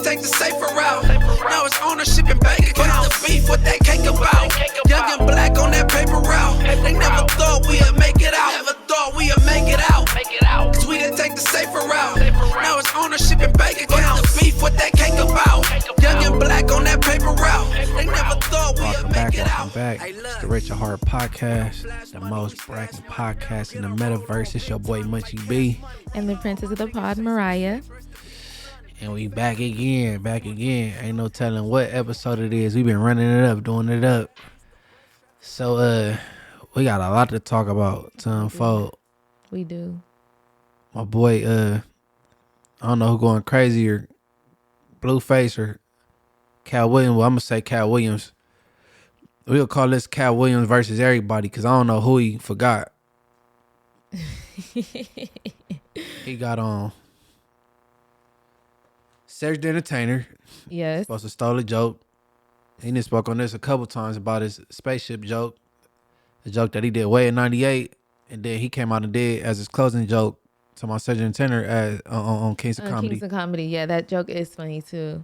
take the safer route. Now it's ownership and bank accounts. The beef, what that cake about? Young and black on that paper route. They never thought we'd make it out. Never thought we'd make it out. Cause we didn't take the safer route. Now it's ownership and bank accounts. The beef, what that cake about? Young and black on that paper route. They never thought we'd make it out. Welcome back. It's the Rich and Hart podcast, the most bragging podcast in the metaverse. It's your boy Munchie B. And the princess of the pod, Mariah. And we back again. Ain't no telling what episode it is. We've been running it up, doing it up. So, we got a lot to talk about to unfold. We do. My boy, I don't know who going crazier, Blueface or Cal Williams. Well, I'm going to say Cal Williams. We'll call this Cal Williams versus everybody because I don't know who he forgot. He got on Cedric the Entertainer. Yes. Supposed to stole a joke. He done spoke on this a couple times about his spaceship joke. The joke that he did way in 98. And then he came out and did as his closing joke to my Cedric the Entertainer as, on Kings of Comedy. Kings of Comedy. Yeah, that joke is funny too.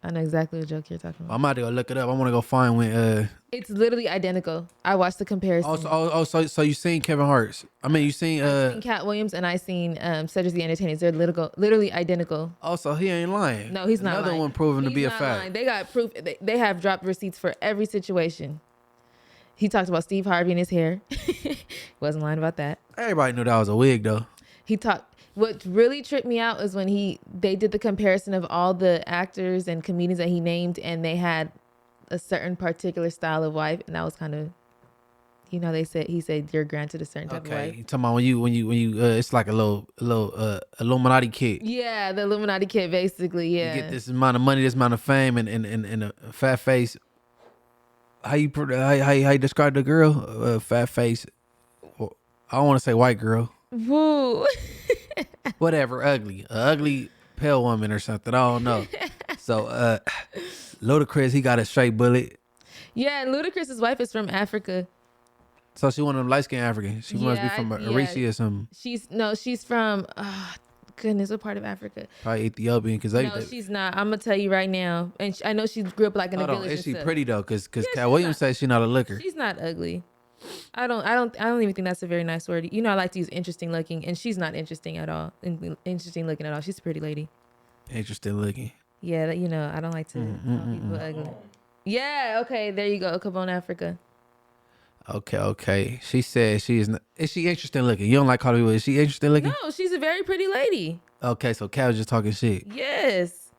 I know exactly what joke you're talking about. I'm about to go look it up. I want to go find when. It's literally identical. I watched the comparison. So you seen Kevin Hart's? I mean, you seen I seen Cat Williams and I seen Cedric the Entertainer. They're literally identical. Oh, so he ain't lying. No, he's not Another lying. one proven to He's be a not fact. lying. They got proof. They have dropped receipts for every situation. He talked about Steve Harvey and his hair. Wasn't lying about that. Everybody knew that was a wig though. He talked. What really tripped me out is when they did the comparison of all the actors and comedians that he named, and they had a certain particular style of wife, and that was kind of, he said you're granted a certain type of wife. You talking about when you it's like a little Illuminati kit. Yeah, the Illuminati kid, basically. Yeah. You get this amount of money, this amount of fame, and a fat face. How you describe the girl? Fat face. I don't want to say white girl. Woo. Whatever, ugly. A ugly pale woman or something. I don't know. So, Ludacris, he got a straight bullet. Yeah, and Ludacris's wife is from Africa. So she one of them light-skinned Africans. She must be from Eritrea or something. She's from, goodness, what part of Africa? Probably Ethiopian. No, she's not. I'm going to tell you right now. And I know she grew up like in a village. Is she pretty though? Because Cat Williams says she's not a looker. She's not ugly. I don't even think that's a very nice word. I like to use interesting looking, and she's not interesting at all. Interesting looking at all. She's a pretty lady. Interesting looking. Yeah, I don't like to call people ugly. Yeah, okay, there you go. Cabone, Africa. Okay. She said is she interesting looking? You don't like calling people, is she interesting looking? No, she's a very pretty lady. Okay, so Cat was just talking shit. Yes.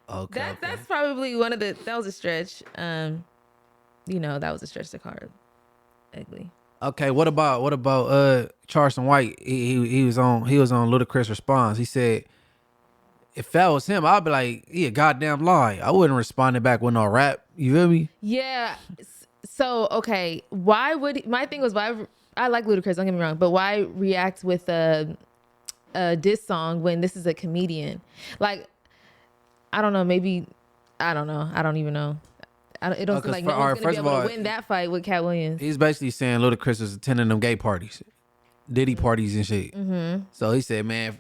Okay. That's probably that was a stretch. That was a stretch to call her ugly. Okay, what about Charleston White? He was on Ludacris Response. He said, if that was him, I'd be like, he a goddamn lie. I wouldn't respond back with no rap. You feel me? Yeah. So okay, my thing was why I like Ludacris, don't get me wrong, but why react with a diss song when this is a comedian? Like, I don't know, maybe I don't know. I don't even know. It don't seem like no one's going to be able to win that fight with Cat Williams. He's basically saying Ludacris is attending them gay parties, Diddy parties and shit. Mm-hmm. So he said, man,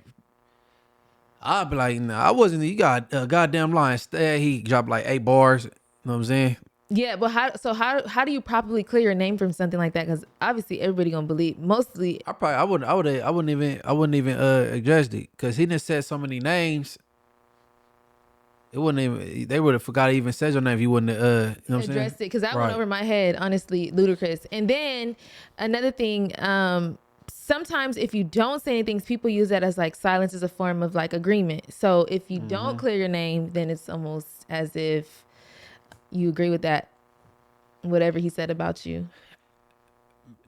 I'd be like, nah, I wasn't. You got a goddamn lie. Instead, he dropped like 8 bars. You know what I'm saying? Yeah, but how do you properly clear your name from something like that? Because obviously everybody gonna believe. Mostly, I wouldn't even address it because he didn't said so many names. It wouldn't even. They would have forgot to even said your name if you wouldn't. You know what I'm saying? Addressed it because that went over my head. Honestly, Ludacris. And then another thing. Sometimes if you don't say anything, people use that as like silence as a form of like agreement. So if you don't clear your name, then it's almost as if you agree with that, whatever he said about you.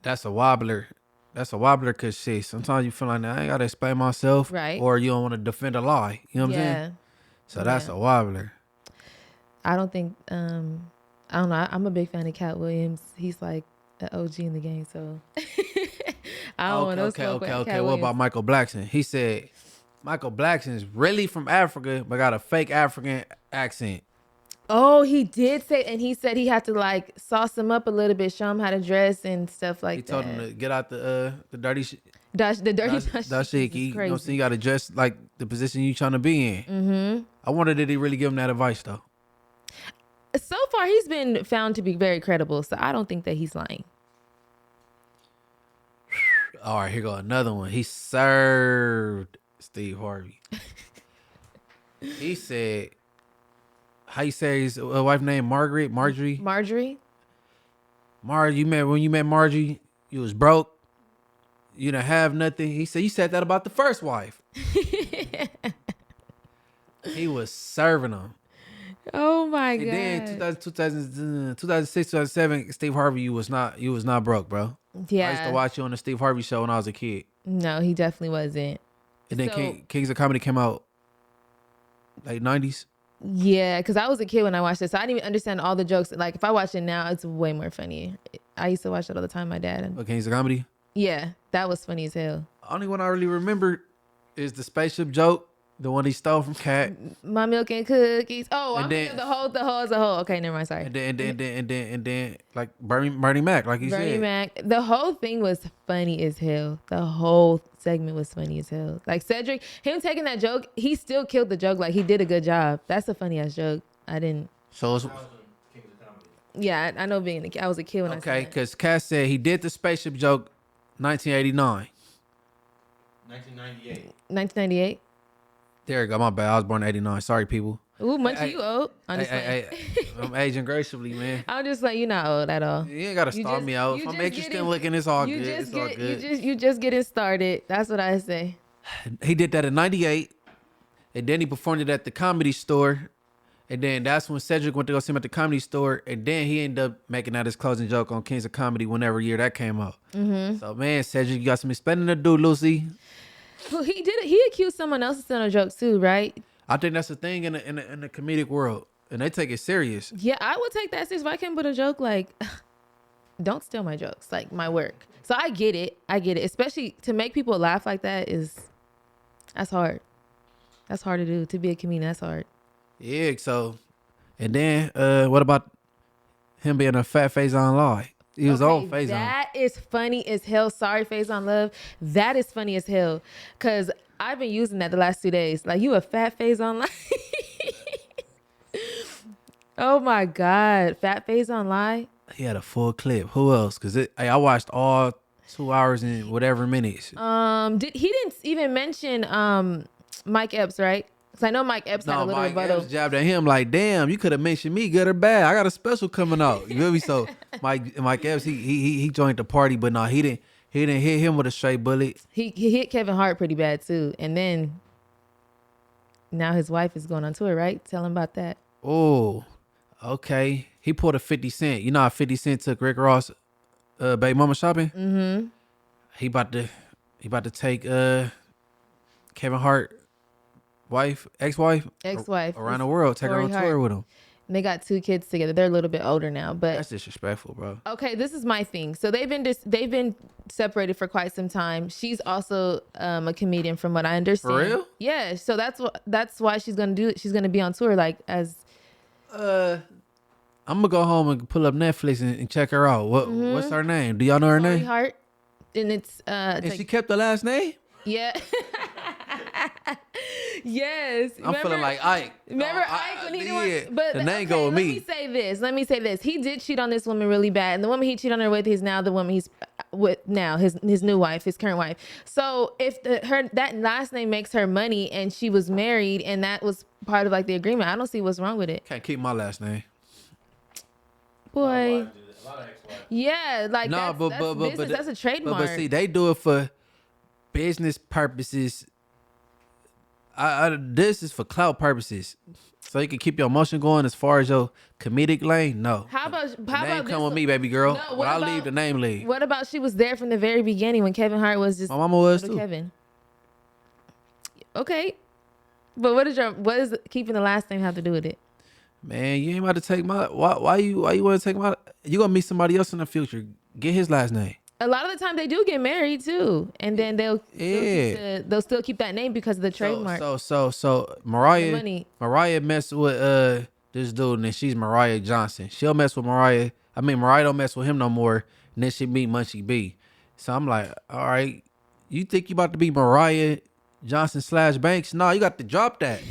That's a wobbler. Because shit, sometimes you feel like, nah, I ain't got to explain myself. Right. Or you don't want to defend a lie. You know what I'm saying? So that's a wobbler. I don't think, I don't know. I'm a big fan of Cat Williams. He's like an OG in the game, so I don't want to smoke with Cat Okay. Williams. What about Michael Blackson? He said Michael Blackson is really from Africa, but got a fake African accent. Oh, he did say, and he said he had to like sauce him up a little bit, show him how to dress and stuff like He that. told him to get out the dirty shit. The dirty That shit. is You know what I'm saying? crazy. You got to dress like the position you trying to be in. Mm-hmm. I wonder did he really give him that advice though? So far, he's been found to be very credible, so I don't think that he's lying. All right, here go another one. He served Steve Harvey. He said, how you say his wife name? Marjorie? Marjorie? Margie, when you met Margie, you was broke. You didn't have nothing. He said, you said that about the first wife. He was serving them. Oh my God. And then 2006, 2007, Steve Harvey, you was not broke, bro. Yeah. I used to watch you on the Steve Harvey show when I was a kid. No, he definitely wasn't. And then So- Kings of Comedy came out late 90s. Yeah, because I was a kid when I watched it, so I didn't even understand all the jokes. Like if I watch it now, it's way more funny. I used to watch it all the time. My dad. And, Kings of Comedy. yeah, that was funny as hell. Only one I really remember is the spaceship joke, the one he stole from Cat. My milk and cookies. Oh, And I'm then- thinking the whole as a whole. Okay, never mind. Sorry. And then like Bernie Mac, like you Bernie said. Mac. The whole thing was funny as hell. The whole segment was funny as hell. Like Cedric, him taking that joke, he still killed the joke. Like he did a good job. That's a funny ass joke. I didn't. So it's, Yeah, I know being I was a kid when I okay, said that. because Cat said he did the spaceship joke 1989. 1998. 1998. There you go. My bad. I was born in 89. Sorry, people. Ooh, Munchie, Hey, you old. I'm just Hey, like, hey, I'm aging gracefully, man. I'm just like, you're not old at all. You ain't got to You start just- me out. you If I'm just interested getting- in looking, it's all You good. just It's all get good. you just getting started. That's what I say. He did that in 98. And then he performed it at the Comedy Store. And then that's when Cedric went to go see him at the Comedy Store. And then he ended up making that his closing joke on Kings of Comedy whenever year that came out. Mm-hmm. So, man, Cedric, you got some explaining to do, Lucy. Well, he did it. He accused someone else of telling a joke too, right? I think that's the thing in the comedic world. And they take it serious. Yeah, I would take that serious. If I can put a joke like, don't steal my jokes, like my work. So I get it. Especially to make people laugh like that that's hard. That's hard to do. To be a comedian, that's hard. Yeah, so, and then what about him being a fat Faison Law? He was on Faison. That is funny as hell. Sorry, Faison Love. That is funny as hell. Cause I've been using that the last 2 days. Like you a fat Faison Live. Oh my God. Fat Faison Live. He had a full clip. Who else? Cause I watched all 2 hours and whatever minutes. He didn't even mention Mike Epps, right? Because I know Mike Epps had a No, little Mike rebuttal. Epps jabbed at him like, damn, you could have mentioned me, good or bad. I got a special coming out. You feel me? So Mike Epps, he joined the party, but no, he didn't hit him with a straight bullet. He hit Kevin Hart pretty bad too. And then now his wife is going on tour, right? Tell him about that. Oh, okay. He pulled a 50 Cent. You know how 50 Cent took Rick Ross baby mama shopping? Mm-hmm. He about to take Kevin Hart ex-wife around the world, take her on Lori tour Hart. with him. And they got 2 kids together. They're a little bit older now, but That's disrespectful, bro. okay, this is my thing. So they've been separated for quite some time. She's also a comedian, from what I understand. For real? Yeah. So that's why she's gonna do it. She's gonna be on tour, like as I'm gonna go home and pull up Netflix and check her out. What's her name? Do y'all know her Lori name? Hart. And it's And like- she kept the last name? yeah. Yes. I'm feeling like Ike. Remember Oh, Ike when he yeah. did but The name go with me. Let me say this. He did cheat on this woman really bad, and the woman he cheated on her with is now the woman he's with now, his new wife, his current wife. So if that last name makes her money, and she was married, and that was part of like the agreement, I don't see what's wrong with it. Can't keep my last name. Boy, A lot of ex-wives. yeah, like No, that's business. That's a trademark. But see, they do it for business purposes. This is for clout purposes, so you can keep your emotion going as far as your comedic lane. No, How about the name this come with me, baby girl. No, when I leave, the name leave. What about she was there from the very beginning when Kevin Hart was just My mama was little too. Kevin? Okay, but what is keeping the last name have to do with it? Man, you ain't about to take my. Why you want to take my? You gonna meet somebody else in the future? Get his last name. A lot of the time they do get married too, and then they'll still keep that name because of the trademark. So Mariah The money. Mariah messed with this dude, and then she's Mariah Johnson. She'll mess with Mariah. I mean, Mariah don't mess with him no more. And then she meet Munchie B. So I'm like, all right, you think you about to be Mariah Johnson / Banks? No, you got to drop that.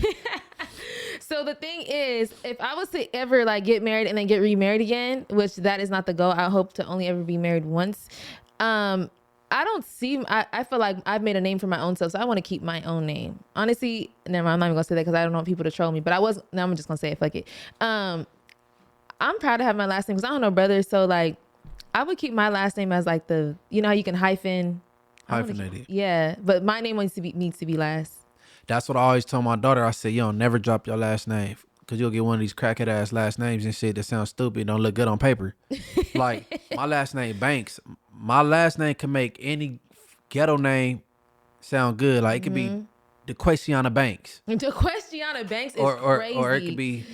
So the thing is, if I was to ever like get married and then get remarried again, which that is not the goal, I hope to only ever be married once. I don't see. I feel like I've made a name for my own self, so I want to keep my own name. Honestly, never mind. I'm not even gonna say that because I don't want people to troll me. But now I'm just gonna say it. Fuck it. I'm proud to have my last name because I don't know brothers, so like I would keep my last name as like the, you know how you can hyphenate it. Yeah, but my name needs to be last. That's what I always tell my daughter. I said, yo, never drop your last name because you'll get one of these crackhead ass last names and shit that sounds stupid, don't look good on paper. Like my last name Banks. My last name can make any ghetto name sound good. Like it could be DeQuestiana Banks. DeQuestiana Banks is crazy. Or it could be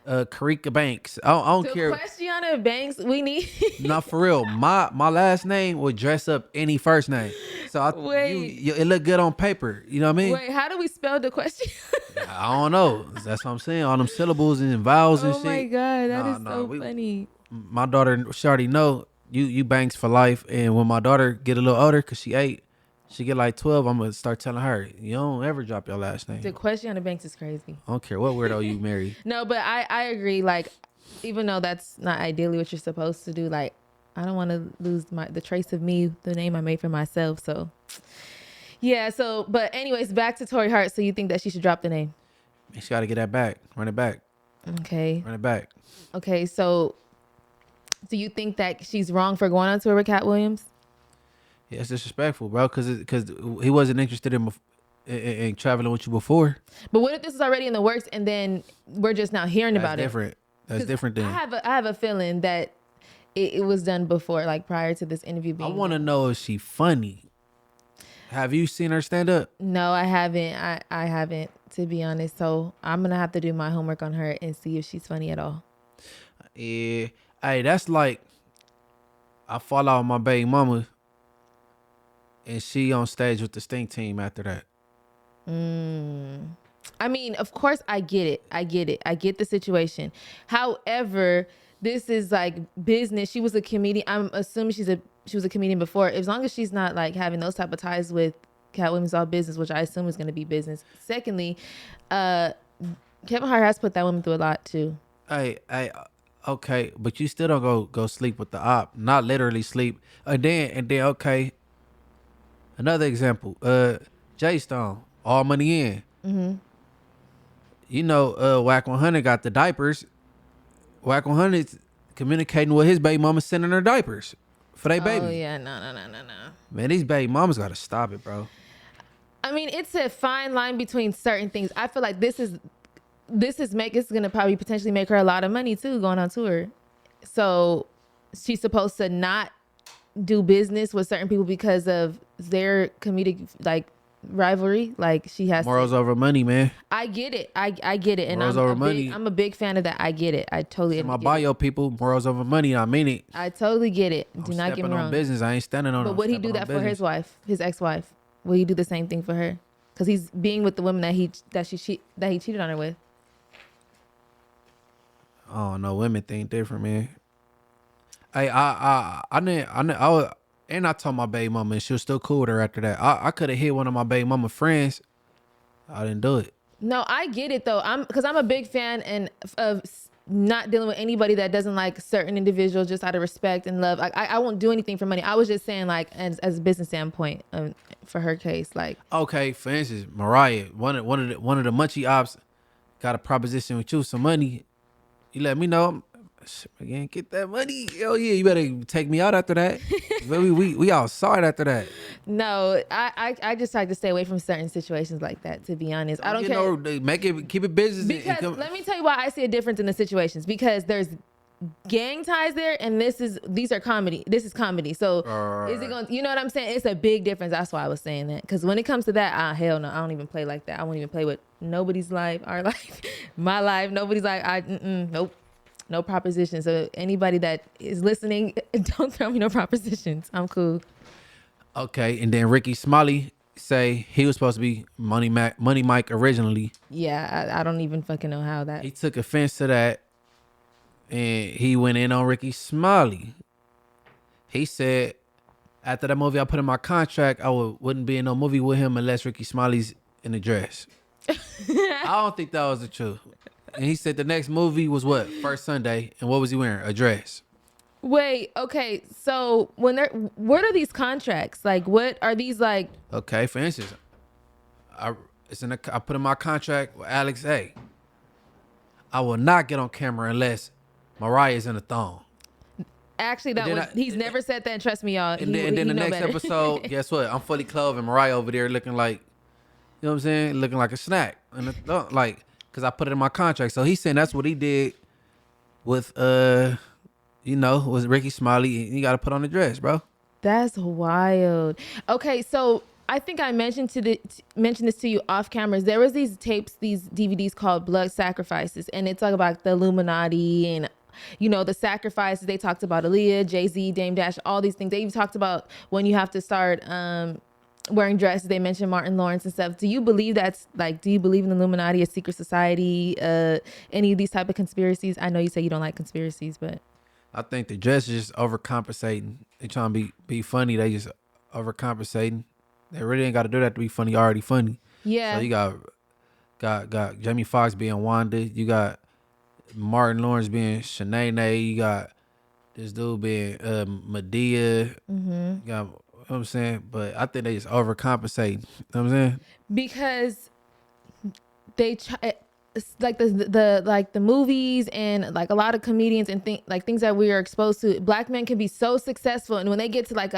Karika Banks. I don't care. DeQuestiana Banks, we need. Not for real. My last name would dress up any first name. So it look good on paper. You know what I mean? Wait, how do we spell DeQuestiana? I don't know. That's what I'm saying. All them syllables and vowels and shit. Oh my God, that is so funny. My daughter, she already know. You Banks for life, and when my daughter get a little older, cause she 8, she get like 12, I'm gonna start telling her, you don't ever drop your last name. The question on the Banks is crazy. I don't care what weirdo you marry. No, but I agree. Like, even though that's not ideally what you're supposed to do, like, I don't want to lose the trace of me, the name I made for myself. So, yeah. So, but anyways, back to Tory Hart. So you think that she should drop the name? She got to get that back. Run it back. Okay. Run it back. Okay. So, do you think that she's wrong for going on tour with Cat Williams? Yeah, it's disrespectful, bro, because he wasn't interested in traveling with you before. But what if this is already in the works and then we're just now hearing about it? That's different than. I have a feeling that it was done before, like prior to this interview being. I want to know if she funny. Have you seen her stand up? No, I haven't. I haven't, to be honest. So I'm gonna have to do my homework on her and see if she's funny at all. Yeah. Hey, that's like I fall out with my baby mama and she on stage with the Stink Team after that. I mean, of course I get it. I get the situation. However, this is like business. She was a comedian. I'm assuming she was a comedian before. As long as she's not like having those type of ties with Cat Williams, all business, which I assume is going to be business. Secondly, Kevin Hart has put that woman through a lot too. Hey, okay, but you still don't go sleep with the op. Not literally sleep. And then okay. Another example. J Stone, All Money In. Mm-hmm. You know, Whack 100 got the diapers. Whack 100's communicating with his baby mama, sending her diapers for their baby. Oh yeah, no. Man, these baby mamas gotta stop it, bro. I mean, it's a fine line between certain things. I feel like it's gonna probably potentially make her a lot of money too, going on tour. So she's supposed to not do business with certain people because of their comedic like rivalry. Like she has morals over money, man. I get it. I get it. And morals over money. I'm a big fan of that. I get it. I totally get it. My bio people, morals over money. I mean it. I totally get it. Do I'm not get me wrong. On business. I ain't standing on. But would he do that for his wife, his ex-wife? Will he do the same thing for her? Because he's being with the woman that he cheated on her with. Oh no, women think different, man. Hey, I told my baby mama and she was still cool with her after that. I could have hit one of my baby mama friends. I didn't do it. No, I get it though. Because I'm a big fan of not dealing with anybody that doesn't like certain individuals just out of respect and love. I won't do anything for money. I was just saying like as a business standpoint for her case, like. Okay, for instance, Mariah, one of the Munchie ops got a proposition with you, some money. You let me know. Again, get that money. Hell yeah, you better take me out after that. we outside after that. No, I just like to stay away from certain situations like that, to be honest. I don't care. Keep it business. Because let me tell you why I see a difference in the situations. Because there's gang ties there, and these are comedy. This is comedy. So is it going? You know what I'm saying? It's a big difference. That's why I was saying that. Because when it comes to that, hell no, I don't even play like that. I won't even play with nobody's life, our life, my life. Nobody's like nope. No propositions. So anybody that is listening, don't throw me no propositions. I'm cool. Okay, and then Ricky Smiley say he was supposed to be Money Mike originally. Yeah, I don't even fucking know how that. He took offense to that, and he went in on Ricky Smiley. He said, after that movie I put in my contract, I wouldn't be in no movie with him unless Ricky Smiley's in the dress. I don't think that was the truth. And he said the next movie was what? First Sunday. And what was he wearing? A dress. Wait, okay. So what are these contracts? Like, what are these like? Okay, for instance, I put in my contract with Alex, hey, I will not get on camera unless Mariah's in a thong. Actually, he's never said that, and trust me, y'all. And then the next episode, guess what? I'm fully clothed and Mariah over there looking like, you know what I'm saying? Looking like a snack. And like, because I put it in my contract. So he's saying that's what he did with, with Ricky Smiley. He got to put on the dress, bro. That's wild. Okay, so I think I mentioned this to you off cameras. There was these tapes, these DVDs called Blood Sacrifices, and it's like about the Illuminati and the sacrifices. They talked about Aaliyah, Jay-Z, Dame Dash, all these things. They even talked about when you have to start wearing dresses. They mentioned Martin Lawrence and stuff. Do you believe do you believe in the Illuminati, a secret society, any of these type of conspiracies? I know you say you don't like conspiracies, but I think the dress is just overcompensating. They trying to be funny. They just overcompensating. They really ain't got to do that to be funny. Already funny. Yeah. So you got Jamie Foxx being Wanda. You got Martin Lawrence being Shanae. You got this dude being Medea. Mm-hmm. You got, you know what I'm saying? But I think they just overcompensate. You know what I'm saying? Because they try, like the movies and like a lot of comedians and things that we are exposed to. Black men can be so successful, and when they get to like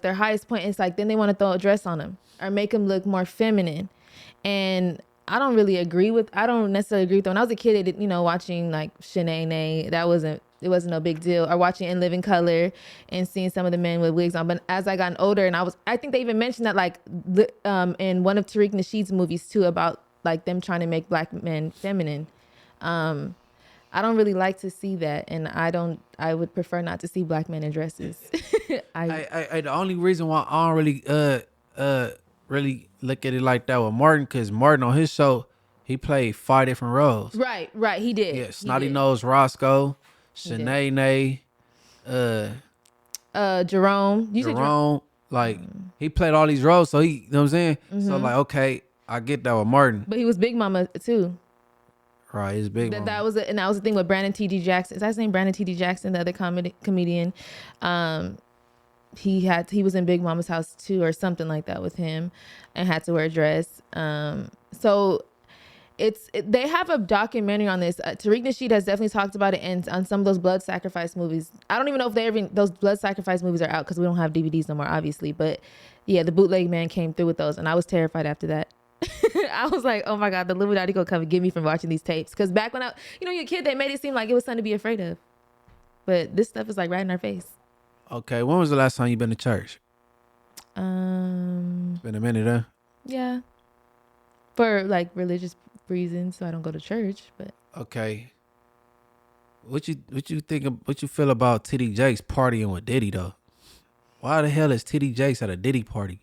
their highest point, it's like then they want to throw a dress on them or make them look more feminine. And I don't necessarily agree with that. When I was a kid, watching like Shanae, it wasn't no big deal. Or watching In Living Color and seeing some of the men with wigs on. But as I got older, and I think they even mentioned that like in one of Tariq Nasheed's movies too, about like them trying to make black men feminine. I don't really like to see that, and I would prefer not to see black men in dresses. The only reason why I don't really look at it like that with Martin, because Martin on his show, he played 5 different roles. Right, he did. Yeah, Snotty Nose Roscoe, Shanae, Jerome, like he played all these roles, so he, you know what I'm saying? Mm-hmm. So like, okay, I get that with Martin. But he was Big Mama too. Right, he's Big Mama. That was the thing with Brandon T.D. Jackson. Is that his name? Brandon T.D. Jackson, the other comedian. He was in Big Mama's house too, or something like that with him, and had to wear a dress. So they have a documentary on this. Tariq Nasheed has definitely talked about it, and on some of those blood sacrifice movies. I don't even know if those blood sacrifice movies are out because we don't have DVDs no more, obviously. But yeah, the bootleg man came through with those, and I was terrified after that. I was like, oh my God, the Illuminati gonna come and get me from watching these tapes. Because back when you're a kid, they made it seem like it was something to be afraid of. But this stuff is like right in our face. Okay, when was the last time you been to church? It's been a minute, huh? Yeah. For like religious reasons, so I don't go to church. But okay. What you think? What you feel about T.D. Jakes partying with Diddy though? Why the hell is T.D. Jakes at a Diddy party?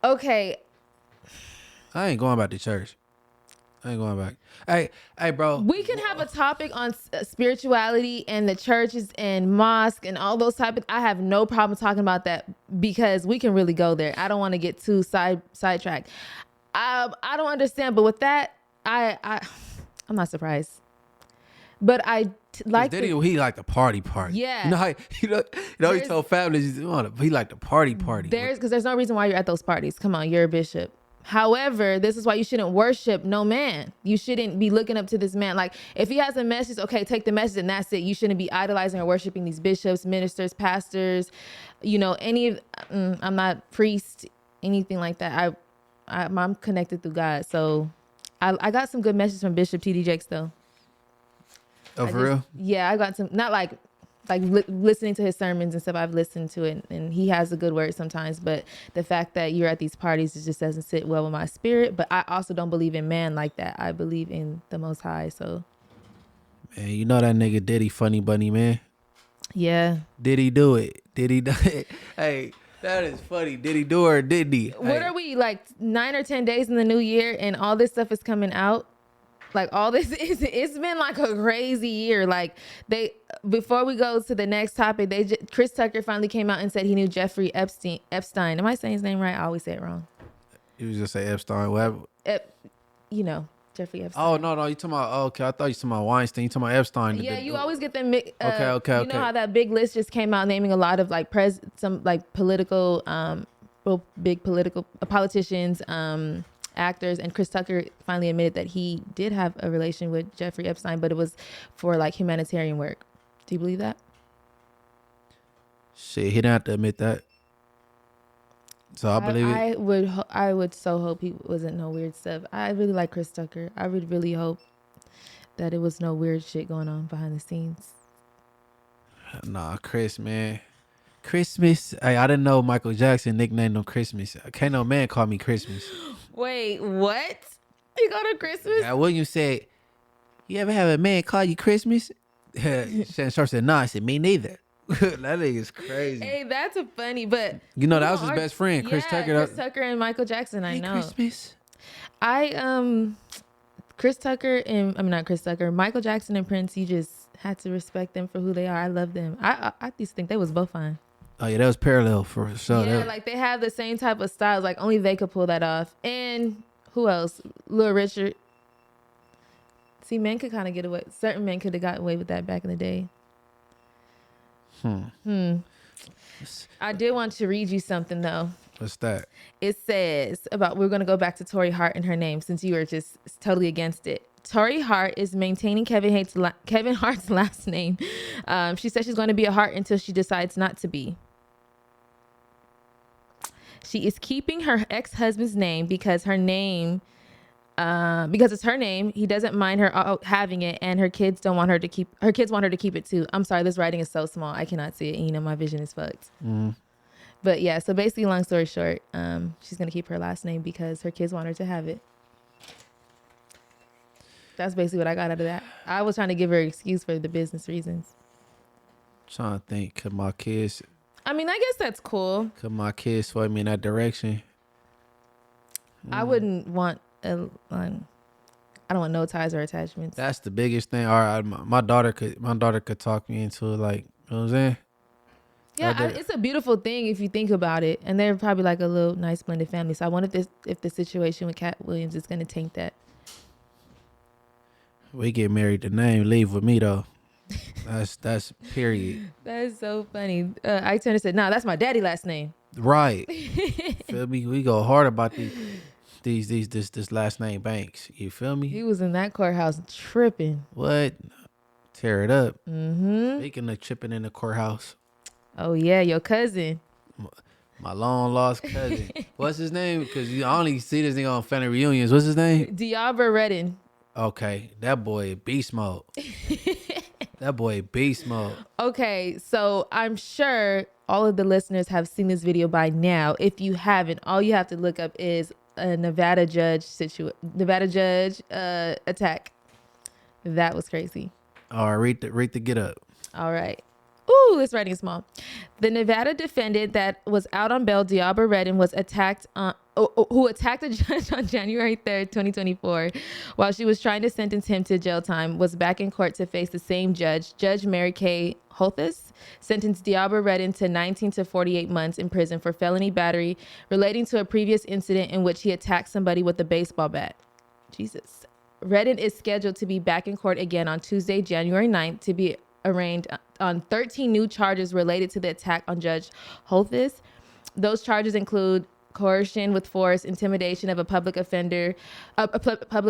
Okay. I ain't going back to church. I ain't going back. Hey, bro. We can have a topic on spirituality and the churches and mosque and all those type of. I have no problem talking about that because we can really go there. I don't want to get too sidetracked. I don't understand, but with that, I'm not surprised. But I like Diddy. He like the party. Yeah. He told families he like the party. Because there's no reason why you're at those parties. Come on, you're a bishop. However, this is why you shouldn't worship no man. You shouldn't be looking up to this man. Like, if he has a message, okay, take the message and that's it. You shouldn't be idolizing or worshiping these bishops, ministers, pastors, I'm not priest, anything like that. I'm connected through God. So I got some good messages from Bishop T.D. Jakes though. Oh, for real? Yeah, I got some, not like listening to his sermons and stuff. I've listened to it and he has a good word sometimes, but the fact that you're at these parties, it just doesn't sit well with my spirit. But I also don't believe in man like that. I believe in the Most High. So, man, you know that nigga Diddy funny bunny, man. Yeah. Did he do it? Hey, That is funny. Did he do it or didn't he? What are we, like 9 or 10 days in the new year and all this stuff is coming out? Like all this it's been like a crazy year. Like before we go to the next topic, Chris Tucker finally came out and said he knew Jeffrey Epstein. Am I saying his name right? I always say it wrong. You was just say Epstein. What? Jeffrey Epstein. Oh no, you talking about? Oh, okay, I thought you talking about Weinstein. You talking about Epstein? Yeah, you always get them. Okay. You know how that big list just came out naming a lot of like some like political, big political politicians, actors, and Chris Tucker finally admitted that he did have a relation with Jeffrey Epstein, but it was for like humanitarian work. Do you believe that? Shit, he didn't have to admit that. So I believe it. I would so hope he wasn't no weird stuff. I really like Chris Tucker. I would really hope that it was no weird shit going on behind the scenes. Nah, Chris, man. Christmas. Hey, I didn't know Michael Jackson nicknamed him Christmas. Can't no man call me Christmas. Wait, what? You go to Christmas? Now, William said, "You ever have a man call you Christmas?" Shannon Sharp said, "No." I said, "Me neither." That nigga's crazy. Hey, that's a funny, but you know that was his best friend, Chris Tucker. Chris Tucker and Michael Jackson. I know. Christmas. Chris Tucker and not Chris Tucker, Michael Jackson and Prince. You just had to respect them for who they are. I love them. I used to think they was both fine. Oh yeah, that was parallel for sure. Yeah, like they have the same type of styles. Like only they could pull that off. And who else? Lil Richard. See, men could kind of get away. Certain men could have gotten away with that back in the day. I did want to read you something though. What's that? It says we're going to go back to Tori Hart and her name since you were just totally against it. Tori Hart is maintaining Kevin Hart's last name. She said she's going to be a Hart until she decides not to be. She is keeping her ex-husband's name because it's her name. He doesn't mind her having it, and her kids want her to keep it too. I'm sorry, this writing is so small I cannot see it, and my vision is fucked. But yeah, so basically, long story short, she's gonna keep her last name because her kids want her to have it. That's basically what I got out of that. I was trying to give her an excuse for the business reasons. Trying to think, could my kids guess that's cool. Could my kids sway me in that direction? I wouldn't want I don't want no ties or attachments. That's the biggest thing. All right, my daughter could talk me into it, like, you know what I'm saying? Yeah, it's a beautiful thing if you think about it, and they're probably like a little nice blended family. So I wonder if the situation with Cat Williams is going to taint that. We get married, the name leave with me though. That's period. That's so funny. Ike Turner said, "No, that's my daddy last name." Right. Feel me? We go hard about this last name Banks. You feel me? He was in that courthouse tripping. What? Tear it up. Mm-hmm. Speaking of tripping in the courthouse. Oh yeah, your cousin. My long lost cousin. What's his name? Because you only see this nigga on family reunions. What's his name? Diabra Redden. Okay, that boy beast mode. That boy beast mode. Okay, so I'm sure all of the listeners have seen this video by now. If you haven't, all you have to look up is a Nevada judge attack. That was crazy. All right, read the get up. All right. Ooh, this writing is small. The Nevada defendant that was out on bail, Diabra Redden, was who attacked a judge on January 3rd, 2024, while she was trying to sentence him to jail time, was back in court to face the same judge. Judge Mary Kay Holthus sentenced Diabra Redden to 19 to 48 months in prison for felony battery relating to a previous incident in which he attacked somebody with a baseball bat. Jesus. Redden is scheduled to be back in court again on Tuesday, January 9th, to be arraigned on 13 new charges related to the attack on Judge Holthus. Those charges include coercion with force, intimidation of a public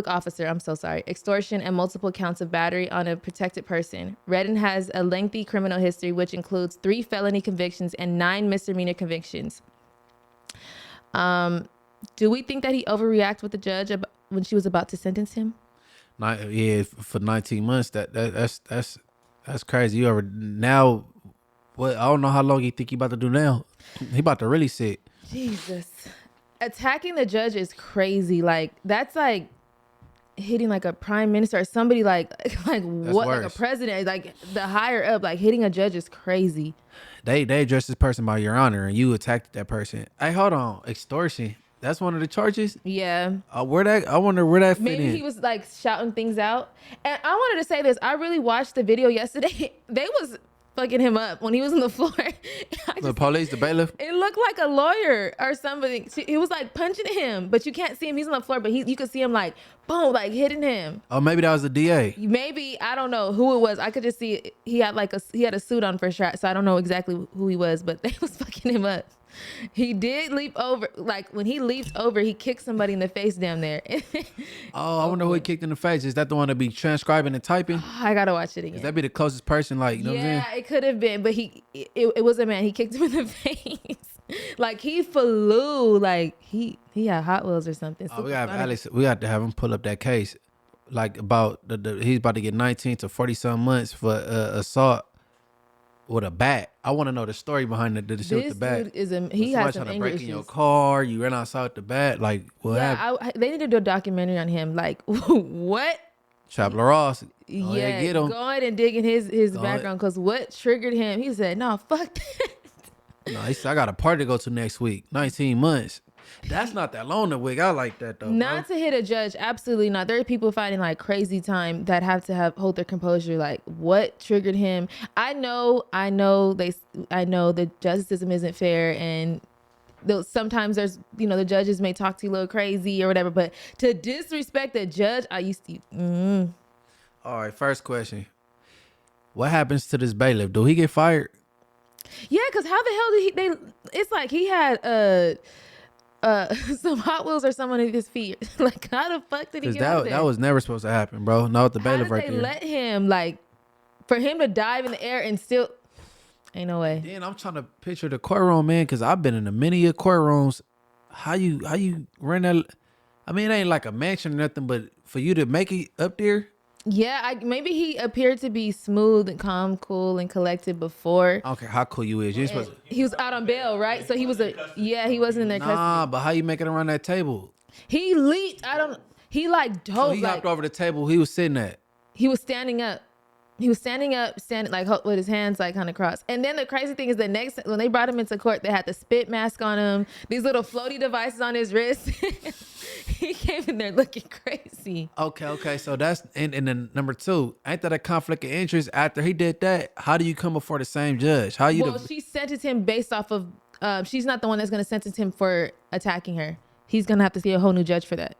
officer, extortion, and multiple counts of battery on a protected person. Redden has a lengthy criminal history, which includes 3 felony convictions and 9 misdemeanor convictions. Do we think that he overreacted with the judge when she was about to sentence him? Yeah, for 19 months. That's crazy. You ever now? What? I don't know how long you think he about to do now. He about to really sit. Jesus, attacking the judge is crazy. Like that's like hitting like a prime minister or somebody like what, like a worse. president, like the higher up, like hitting a judge is crazy. They address this person by your honor, and you attacked that person. Hey, hold on, extortion. That's one of the charges. Yeah. I wonder where that fit Maybe in. he was like shouting things out. And I wanted to say this. I really watched the video yesterday. They was fucking him up when he was on the floor. The police, the bailiff. It looked like a lawyer or somebody. He was like punching him, but you can't see him. He's on the floor, but you could see him like boom, like hitting him. Oh, maybe that was the DA. Maybe, I don't know who it was. I could just see he had a suit on for sure, so I don't know exactly who he was, but they was fucking him up. He did leap over. Like when he leaped over, he kicked somebody in the face down there. Oh, I wonder who he kicked in the face. Is that the one that be transcribing and typing? I gotta watch it again. Is that be the closest person? Like, you know what I'm saying? Yeah, it could have been, but it was a man. He kicked him in the face. Like he flew. Like he had Hot Wheels or something. Oh, we got Alex. We got to have him pull up that case, like about he's about to get 19 to 40 some months for assault with a bat. I want to know the story behind the shit with the bat. Dude he has some trying to anger break issues. in your car. You ran outside with the bat. Like what happened? They need to do a documentary on him. Like what? Trapler Ross. Yeah, get him. go ahead and dig in his background, because what triggered him? He said, "No, fuck that." No, he said, I got a party to go to next week. 19 months. That's not that long to wig. I like that though. Not bro. to hit a judge, absolutely not. There are people fighting like crazy time that have to hold their composure. Like what triggered him? I know the justice system isn't fair, and sometimes there's the judges may talk to you a little crazy or whatever. But to disrespect a judge, I used to. All right, first question. What happens to this bailiff? Do he get fired? Yeah, because how the hell did it's like he had some Hot Wheels or someone at his feet. Like how the fuck did he get out there? That was never supposed to happen, bro. Not with the bailiff right there. How did they let him, like, for him to dive in the air and still, ain't no way. Then I'm trying to picture the courtroom, man, because I've been in a many of courtrooms. How you run that? I mean, it ain't like a mansion or nothing, but for you to make it up there. Yeah, maybe he appeared to be smooth and calm, cool, and collected before. I don't care how cool you is. You're supposed to. He was out on bail, right? So he wasn't in their custody. Nah, but how you make it around that table? He leaped. He like dove. So he hopped over the table he was sitting at. He was standing up. Standing like with his hands like kind of crossed. And then the crazy thing is when they brought him into court, they had the spit mask on him, these little floaty devices on his wrist. He came in there looking crazy. Okay. So that's and then number two, ain't that a conflict of interest? After he did that, how do you come before the same judge? She sentenced him based off of. She's not the one that's going to sentence him for attacking her. He's going to have to see a whole new judge for that.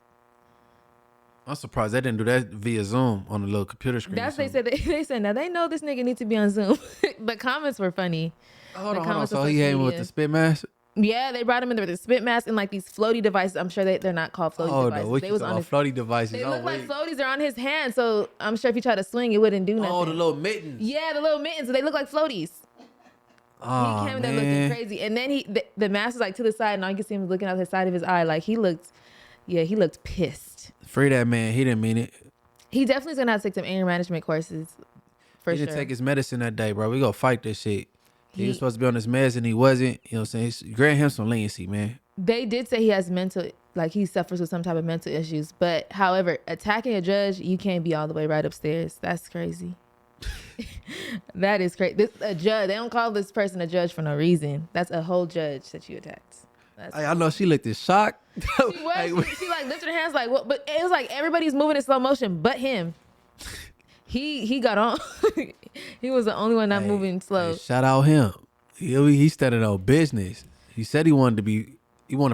I'm surprised they didn't do that via Zoom on a little computer screen. That's they said. They said now they know this nigga needs to be on Zoom. The comments were funny. Hold on. So he came with the spit mask. Yeah, they brought him in there with a spit mask and like these floaty devices. I'm sure they're not called floaty devices. No, they was on his floaty devices. They look like floaties. They're on his hand, so I'm sure if he tried to swing, it wouldn't do nothing. Oh, the little mittens. Yeah, the little mittens. They look like floaties. Oh, he came in there looking crazy, and then the mask was like to the side, and all you could see him looking out the side of his eye, like he looked pissed. Free that man. He didn't mean it. He definitely is gonna have to take some anger management courses. He didn't take his medicine that day, bro. We gonna fight this shit. He was supposed to be on his meds and he wasn't. You know what I'm saying? Grant him some leniency, man. They did say he has he suffers with some type of mental issues. But however, attacking a judge, you can't be all the way right upstairs. That's crazy. That is crazy. A judge, they don't call this person a judge for no reason. That's a whole judge that you attacked. I know she looked as shocked. She like lifted her hands like what? But it was like everybody's moving in slow motion, but him. He got on. He was the only one not moving slow. Hey, shout out him. He standing on business. He said he wanted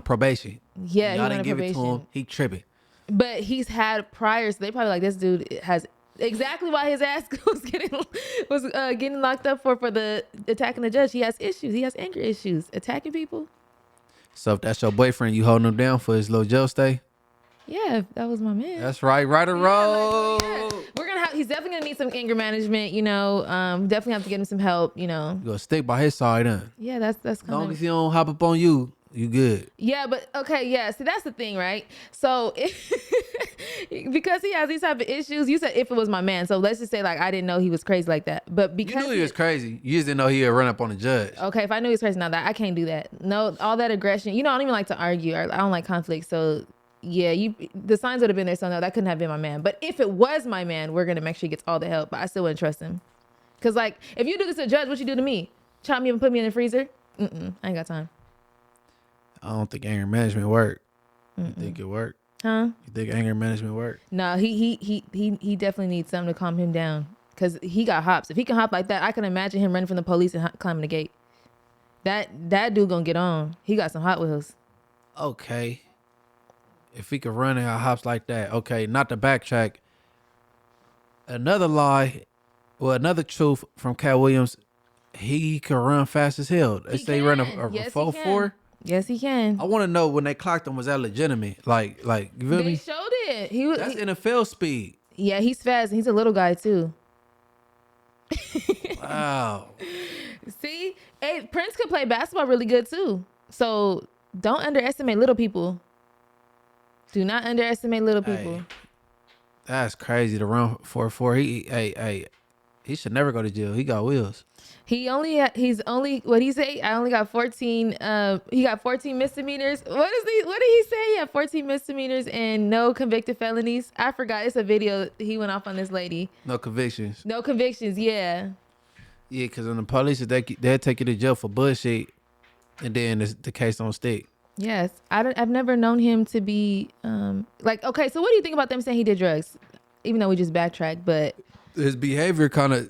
probation. Yeah, y'all he didn't give it to probation. him. He tripping. But he's had priors. So they probably like this dude has exactly why his ass was getting locked up for the attacking the judge. He has issues. He has anger issues. Attacking people. So if that's your boyfriend, you holding him down for his little jail stay? Yeah, that was my man. That's right. Right or wrong. We're gonna he's definitely gonna need some anger management, definitely have to get him some help, You gonna stick by his side, huh? Yeah, that's kind of. As long as he don't hop up on you, you good. Yeah, but okay, yeah. See, that's the thing, right? So because he has these type of issues, you said if it was my man. So let's just say like I didn't know he was crazy like that. But because you knew he was crazy, you just didn't know he would run up on the judge. Okay, if I knew he was crazy, now that I can't do that. No, all that aggression. I don't even like to argue. I don't like conflict. So yeah, the signs would have been there, so no, that couldn't have been my man. But if it was my man, we're gonna make sure he gets all the help. But I still wouldn't trust him. Cause like, if you do this to a judge, what you do to me? Chop me up and put me in the freezer? I ain't got time. I don't think anger management work. You think it work? Huh? You think anger management work? No, he definitely needs something to calm him down. Cause he got hops. If he can hop like that, I can imagine him running from the police and climbing the gate. That dude gonna get on. He got some Hot Wheels. Okay. If he could run and hops like that, okay. Not to backtrack. Another lie, well, another truth from Cat Williams. He can run fast as hell. They say he run a 4.4. Yes, he can. I want to know when they clocked him, was that legitimate? Like you feel They me? showed it. He was. That's NFL speed. Yeah, he's fast. He's a little guy too. Wow. See, hey, Prince could play basketball really good too. So don't underestimate little people. Do not underestimate little people. Hey, that's crazy to run 4.4. He should never go to jail. He got wheels. He's only what he say? I only got 14. He got 14 misdemeanors. What did he say? He had 14 misdemeanors and no convicted felonies. I forgot. It's a video. He went off on this lady. No convictions. No convictions. Yeah. Yeah, because in the police, they'll take you to jail for bullshit, and then the case don't stick. Yes. I've never known him to be like, okay, so what do you think about them saying he did drugs? Even though we just backtracked, but his behavior kind of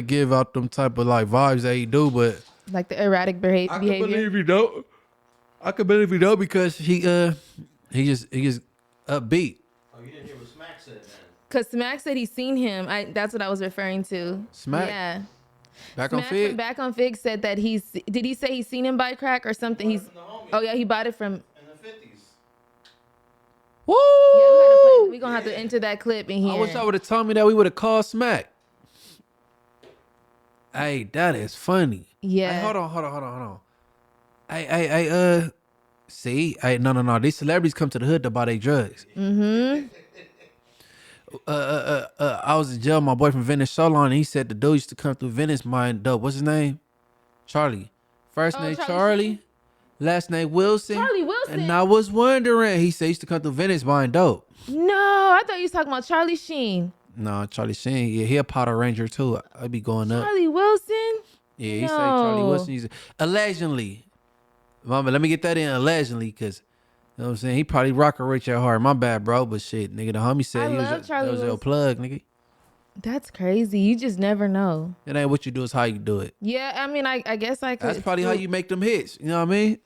give out them type of like vibes that he do, but like the erratic behavior. I can believe he don't. I can believe he don't because he just upbeat. Oh, you didn't hear what Smack said then? Cause Smack said he's seen him. That's what I was referring to. Smack? Yeah. Back Smack on Fig. from Back on Fig said that did he say he's seen him buy crack or something? Oh yeah, he bought it from. In the 50s. Woo! Yeah, we're gonna have to enter that clip in here. I wish I would have told me that we would have called Smack. Hey, that is funny. Yeah. Hey, hold on. Hey, see? Hey, no. These celebrities come to the hood to buy their drugs. Mm-hmm. I was in jail. My boy from Venice so long, and he said the dude used to come through Venice buying dope. What's his name? Charlie. First name Charlie. Last name Wilson. Charlie Wilson. And I was wondering, he said he used to come through Venice buying dope. No, I thought you was talking about Charlie Sheen. No, Charlie Sheen. Yeah, he a Power Ranger too. I be going up. Charlie Wilson. Yeah, he say Charlie Wilson. He's allegedly. Mama, let me get that in allegedly, because you know what I'm saying? He probably rockin' rich at heart. My bad, bro. But shit, nigga, the homie said that was your plug, nigga. That's crazy. You just never know. It ain't what you do, it's how you do it. Yeah, I mean, I guess I could. That's probably how you make them hits. You know what I mean?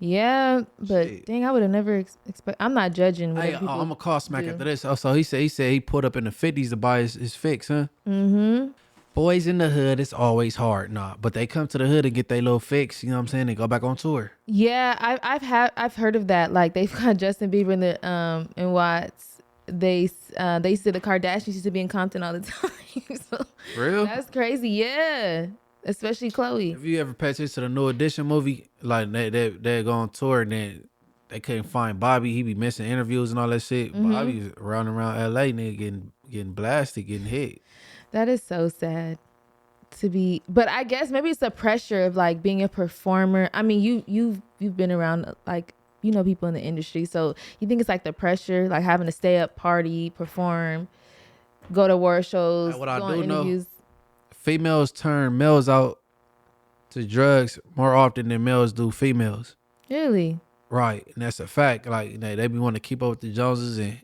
Yeah, but Shit. dang, I would have never expect. I'm not judging. Hey, I'm I'm gonna call Smack after this. So he said he put up in the 50s to buy his fix, huh? Mm-hmm. Boys in the hood, it's always hard, but they come to the hood and get their little fix. You know what I'm saying? They go back on tour. Yeah, I've heard of that. Like they've got Justin Bieber in Watts. They said the Kardashians used to be in Compton all the time. So For real? that's crazy. Yeah, especially Chloe. If you ever pay attention to the New Edition movie, like they go on tour and then they couldn't find Bobby. He be missing interviews and all that shit. Mm-hmm. Bobby's running around LA, nigga, getting blasted, getting hit. That is so sad to be, but I guess maybe it's the pressure of like being a performer. I mean, you've been around, like, you know, people in the industry. So you think it's like the pressure, like having to stay up, party, perform, go to award shows, What go I on do interviews. know, females turn males out to drugs more often than males do females. Really? Right, and that's a fact. Like, you know, they be wanting to keep up with the Joneses and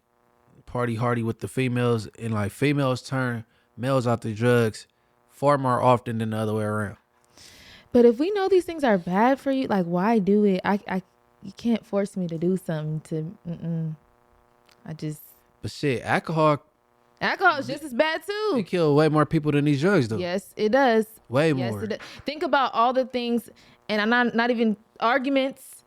party hardy with the females, and like females turn males out to drugs far more often than the other way around. But if we know these things are bad for you, like, why do it? You can't force me to do something to. But shit, alcohol Alcohol is just as bad too. it kill way more people than these drugs do. Yes, it does. Way Yes, more. it does. Think about all the things, and I'm not even arguments.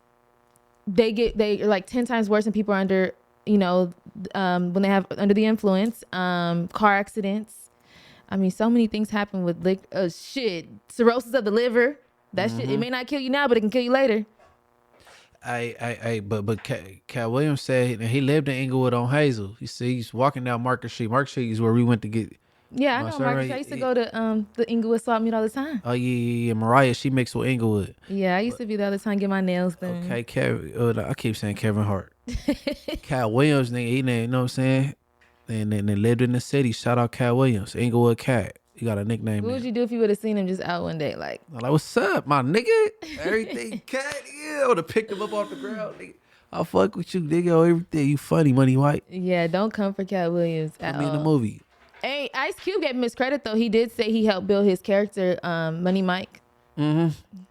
They are like 10 times worse than people are under, when they have under the influence, car accidents. I mean, so many things happen with cirrhosis of the liver. That shit, it may not kill you now, but it can kill you later. But Cat Williams said he lived in Inglewood on Hazel. You see, he's walking down Market Street. Market Street is where we went to get. Yeah, I My know. son, Marcus. right? I used to go to the Inglewood Swap Meet all the time. Oh yeah. Mariah, she mixed with Inglewood. Yeah, I used to be the other time get my nails done. Okay, I keep saying Kevin Hart. Cat Williams, nigga, he named, you know what I'm saying? And then they lived in the city. Shout out Cat Williams, Inglewood Cat. He got a nickname. What now. would you do if you would have seen him just out one day? Like, I'm like, what's up, my nigga? Everything Cat, yeah. I would have picked him up off the ground, nigga. I'll fuck with you, nigga, on everything. You funny, Money White. yeah, don't come for Cat Williams at I mean, the all. movie. Hey, Ice Cube gave him his credit though. He did say he helped build his character, Money Mike. Mm-hmm.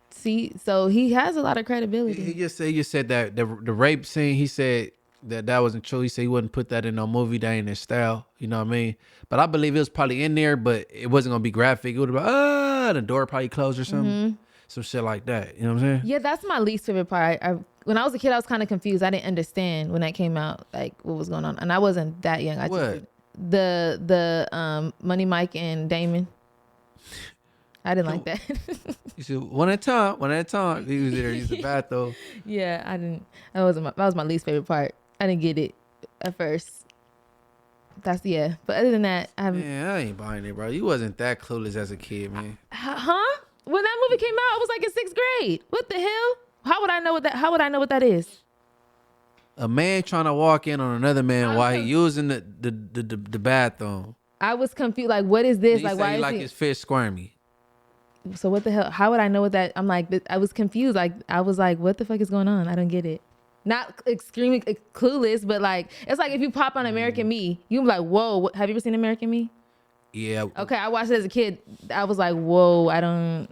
See, so he has a lot of credibility. He just said that the rape scene. He said that wasn't true. He said he wouldn't put that in no movie. That ain't his style. You know what I mean? But I believe it was probably in there, but it wasn't gonna be graphic. It would have been the door probably closed or something, some shit like that. You know what I'm saying? Yeah, that's my least favorite part. When I was a kid, I was kind of confused. I didn't understand when that came out, like what was going on, and I wasn't that young. What? The Money Mike and Damon. I didn't like that. You said one at a time. One at a time. He was there. He was the bathroom. Yeah, I didn't. That was my least favorite part. I didn't get it at first. But other than that, I haven't. Man, I ain't buying it, bro. You wasn't that clueless as a kid, man. Huh? When that movie came out, I was like in 6th grade. What the hell? How would I know what that is? A man trying to walk in on another man while he using the bathroom. I was confused. Like, what is this? He Like, said why he is like he? his fish squirmy. So what the hell? How would I know what that? I'm like, I was confused. Like, I was like, what the fuck is going on? I don't get it. Not extremely clueless, but like, it's like if you pop on American Me, you be like, whoa, have you ever seen American Me? Yeah. Okay, I watched it as a kid. I was like, whoa, I don't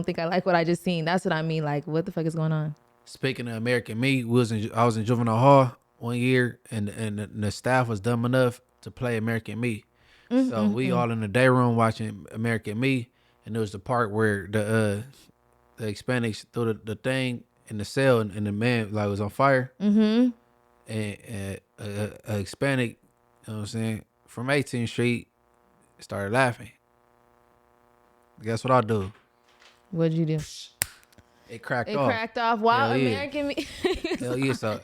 think I like what I just seen. That's what I mean. Like, what the fuck is going on? Speaking of American Me, I was in juvenile hall one year, and the staff was dumb enough to play American Me. So we all in the day room watching American Me, and there was the part where the Hispanics threw the thing in the cell, and the man like was on fire. Mm-hmm. And a Hispanic, you know what I'm saying, from 18th Street started laughing. Guess what I do? What'd you do? It cracked It off. cracked off. Wow, Hell yeah. American Me. Hell yeah. So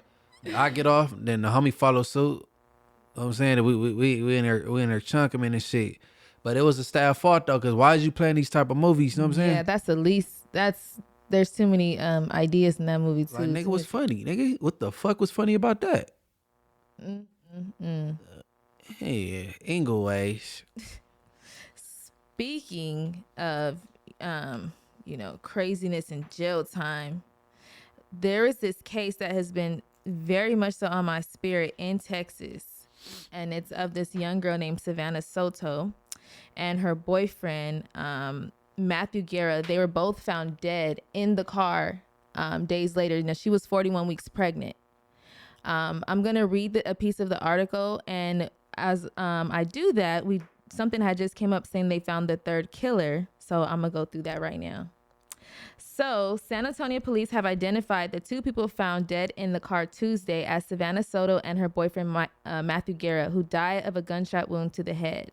I get off, then the homie follow suit. You know what I'm saying? We in there chunking him and shit. But it was the staff fault though, because why is you playing these type of movies? You know what I'm saying? Yeah, that's the least. There's too many ideas in that movie too. Like, nigga, what's funny? Nigga, what the fuck was funny about that? Yeah, Ingleways. Speaking of, craziness and jail time, there is this case that has been very much so on my spirit in Texas, and it's of this young girl named Savannah Soto and her boyfriend, Matthew Guerra. They were both found dead in the car days later. Now, she was 41 weeks pregnant. I'm going to read a piece of the article, and as I do that, something had just came up saying they found the third killer, so I'm going to go through that right now. So, San Antonio police have identified the two people found dead in the car Tuesday as Savannah Soto and her boyfriend, Matthew Guerra, who died of a gunshot wound to the head.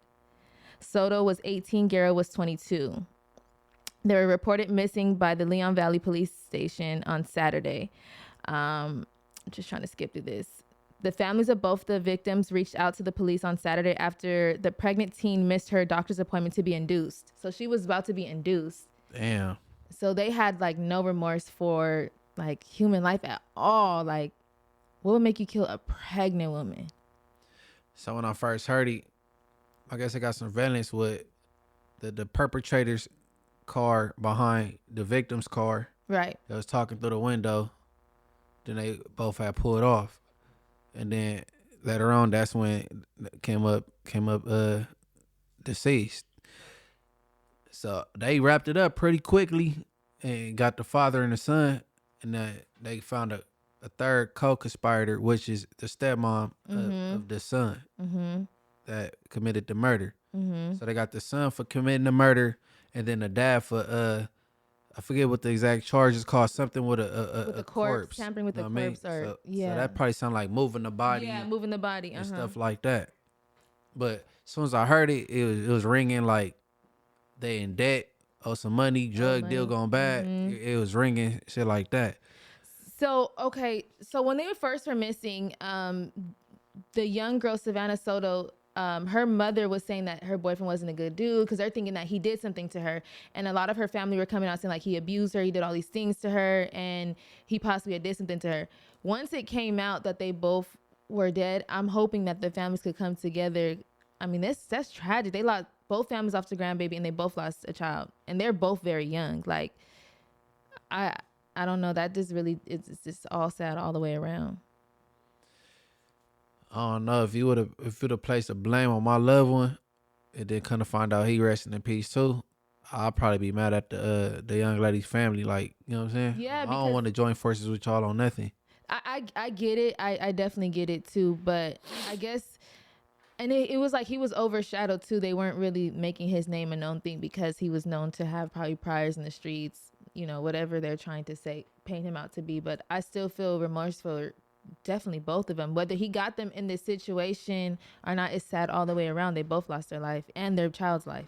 Soto was 18, Guerra was 22. They were reported missing by the Leon Valley Police Station on Saturday. Just trying to skip through this. The families of both the victims reached out to the police on Saturday after the pregnant teen missed her doctor's appointment to be induced. So she was about to be induced. Damn. So they had like no remorse for like human life at all. Like, what would make you kill a pregnant woman? So when I first heard it, I guess I got some valence with the perpetrator's car behind the victim's car. Right. That was talking through the window. Then they both had pulled off. And then later on, that's when came up deceased. So they wrapped it up pretty quickly and got the father and the son, and they found a third co-conspirator, which is the stepmom of the son that committed the murder. So they got the son for committing the murder, and then the dad for I forget what the exact charge is called, something with a corpse. Tampering with You the know what I mean? corpse, So that probably sound like moving the body. Yeah, moving the body and stuff like that. But as soon as I heard it, it was ringing like they in debt, owe some money, drug deal going bad. It was ringing shit like that. So, okay. So when they first were missing, the young girl, Savannah Soto, her mother was saying that her boyfriend wasn't a good dude because they're thinking that he did something to her. And a lot of her family were coming out saying like he abused her, he did all these things to her, and he possibly did something to her. Once it came out that they both were dead, I'm hoping that the families could come together. I mean, that's tragic. They lost both families off the grandbaby, and they both lost a child, and they're both very young. Like, I don't know. That just really, it's just all sad all the way around. I don't know if you'd have placed the blame on my loved one, and then kind of find out he resting in peace too. I'll probably be mad at the young lady's family. Like, you know what I'm saying? Yeah, I don't want to join forces with y'all on nothing. I get it. I definitely get it too. But I guess, and it was like he was overshadowed too. They weren't really making his name a known thing because he was known to have probably priors in the streets, you know, whatever they're trying to say, paint him out to be. But I still feel remorseful. Definitely both of them. Whether he got them in this situation or not, it's sad all the way around. They both lost their life and their child's life.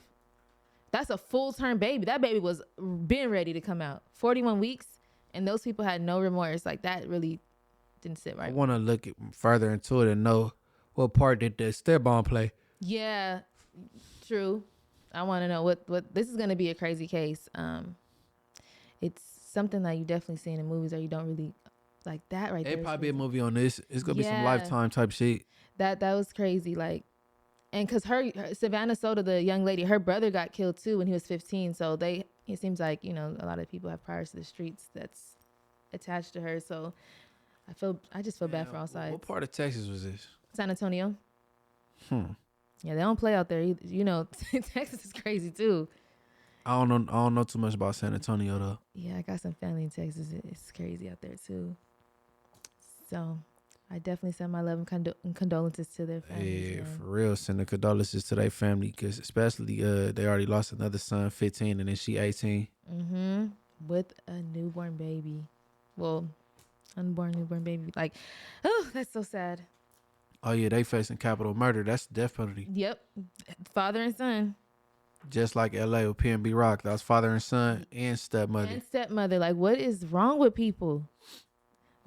That's a full-term baby. That baby was been ready to come out. 41 weeks, and those people had no remorse. Like, that really didn't sit right. I want to look further into it and know what part did the stepmom play. Yeah, true. I want to know what this is going to be a crazy case. It's something that you definitely see in the movies, or you don't really like that right there. It'd probably be a movie on this. It's gonna be some Yeah. Lifetime type shit. That was crazy. Like, and because her Savannah Soda, the young lady, her brother got killed too when he was 15. So it seems like, you know, a lot of people have priors to the streets that's attached to her. So I just feel bad for all sides. What part of Texas was this? San Antonio. Yeah, they don't play out there either. You know, Texas is crazy too. I don't know too much about San Antonio though. Yeah, I got some family in Texas. It's crazy out there too. So I definitely send my love and condolences to their families. Yeah, for real. Send the condolences to their family, because especially they already lost another son, 15, and then she 18. With a newborn baby. Well, unborn newborn baby. Like, oh, that's so sad. Oh yeah, they facing capital murder. That's the death penalty. Yep, father and son. Just like LA with PNB Rock, that was father and son and stepmother. And stepmother. Like, what is wrong with people?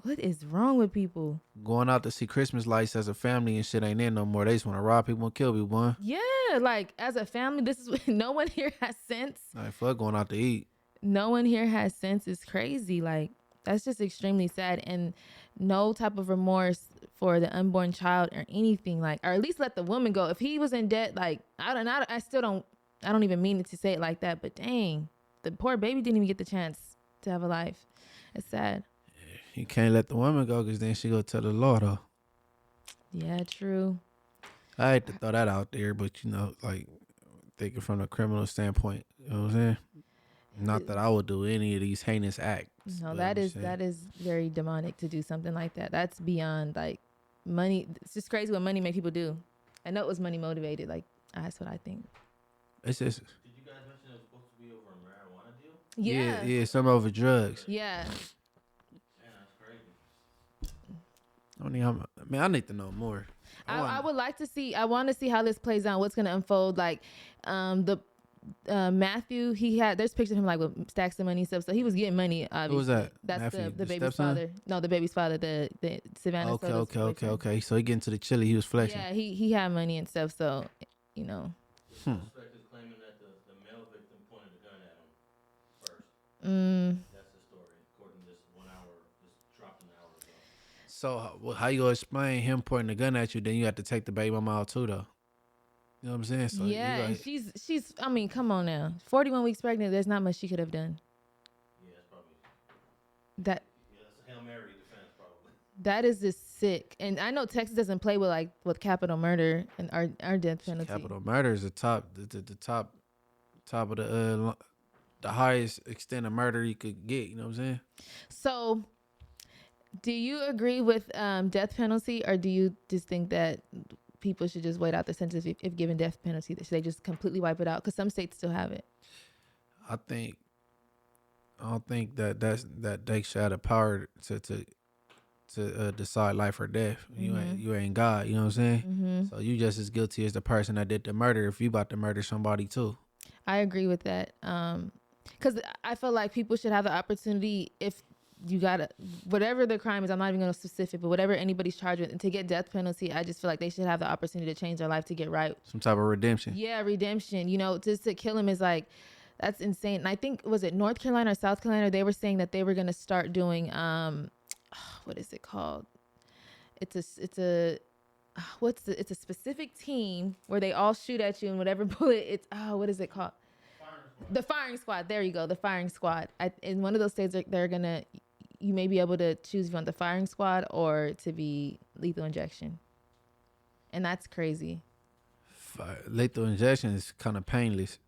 What is wrong with people? Going out to see Christmas lights as a family and shit ain't in no more. They just want to rob people and kill people, huh? Yeah, like, as a family, this is no one here has sense. Like, fuck going out to eat. No one here has sense. It's crazy. Like, that's just extremely sad, and no type of remorse for the unborn child or anything. Like, or at least let the woman go. If he was in debt, like, I don't even mean it to say it like that, but dang, the poor baby didn't even get the chance to have a life. It's sad. You can't let the woman go, because then she go tell the law though. Yeah, true. I hate to throw that out there, but you know, like, thinking from a criminal standpoint, you know what I'm saying? Not that I would do any of these heinous acts. No, that is very demonic to do something like that. That's beyond, like, money. It's just crazy what money make people do. I know it was money motivated. Like, that's what I think. It's just. Did you guys mention it was supposed to be over a marijuana deal? Yeah. Yeah, some over drugs. Yeah. Man, that's crazy. I need to know more. I would like to see. I want to see how this plays out. What's gonna unfold? Like, Matthew, there's pictures of him like with stacks of money and stuff. So he was getting money. Obviously. Who was that? That's Matthew, the baby's stepson? father. No, the baby's father. The Savannah. Okay. So he getting to the chili. He was flexing. Yeah, he had money and stuff. So, you know. Suspect is claiming that the male victim pointed a gun at him first. That's the story, according to this dropped an hour ago. So how you gonna explain him pointing a gun at you? Then you have to take the baby mama out too, though. You know what I'm saying? So yeah, and she's. I mean, come on now. 41 weeks pregnant. There's not much she could have done. Yeah, it's probably. That's a Hail Mary defense, probably. That is just sick. And I know Texas doesn't play with capital murder and our death penalty. Capital murder is the top of the highest extent of murder you could get. You know what I'm saying? So, do you agree with death penalty, or do you just think that people should just wait out the sentence if given death penalty? Should they just completely wipe it out? Because some states still have it. I don't think that they should have the power to decide life or death. You ain't God. You know what I'm saying? So you just as guilty as the person that did the murder if you about to murder somebody too. I agree with that. Because I feel like people should have the opportunity, if you gotta, whatever the crime is, I'm not even gonna specific, but whatever anybody's charged with, and to get death penalty, I just feel like they should have the opportunity to change their life to get right. Some type of redemption. Yeah, redemption. You know, just to kill him is like, that's insane. And I think, was it North Carolina or South Carolina? They were saying that they were gonna start doing what is it called? It's a specific team where they all shoot at you and whatever bullet it's what is it called? The firing squad. There you go. The firing squad. In one of those states, they're gonna, you may be able to choose if you want the firing squad or to be lethal injection, and that's crazy. Lethal injection is kind of painless.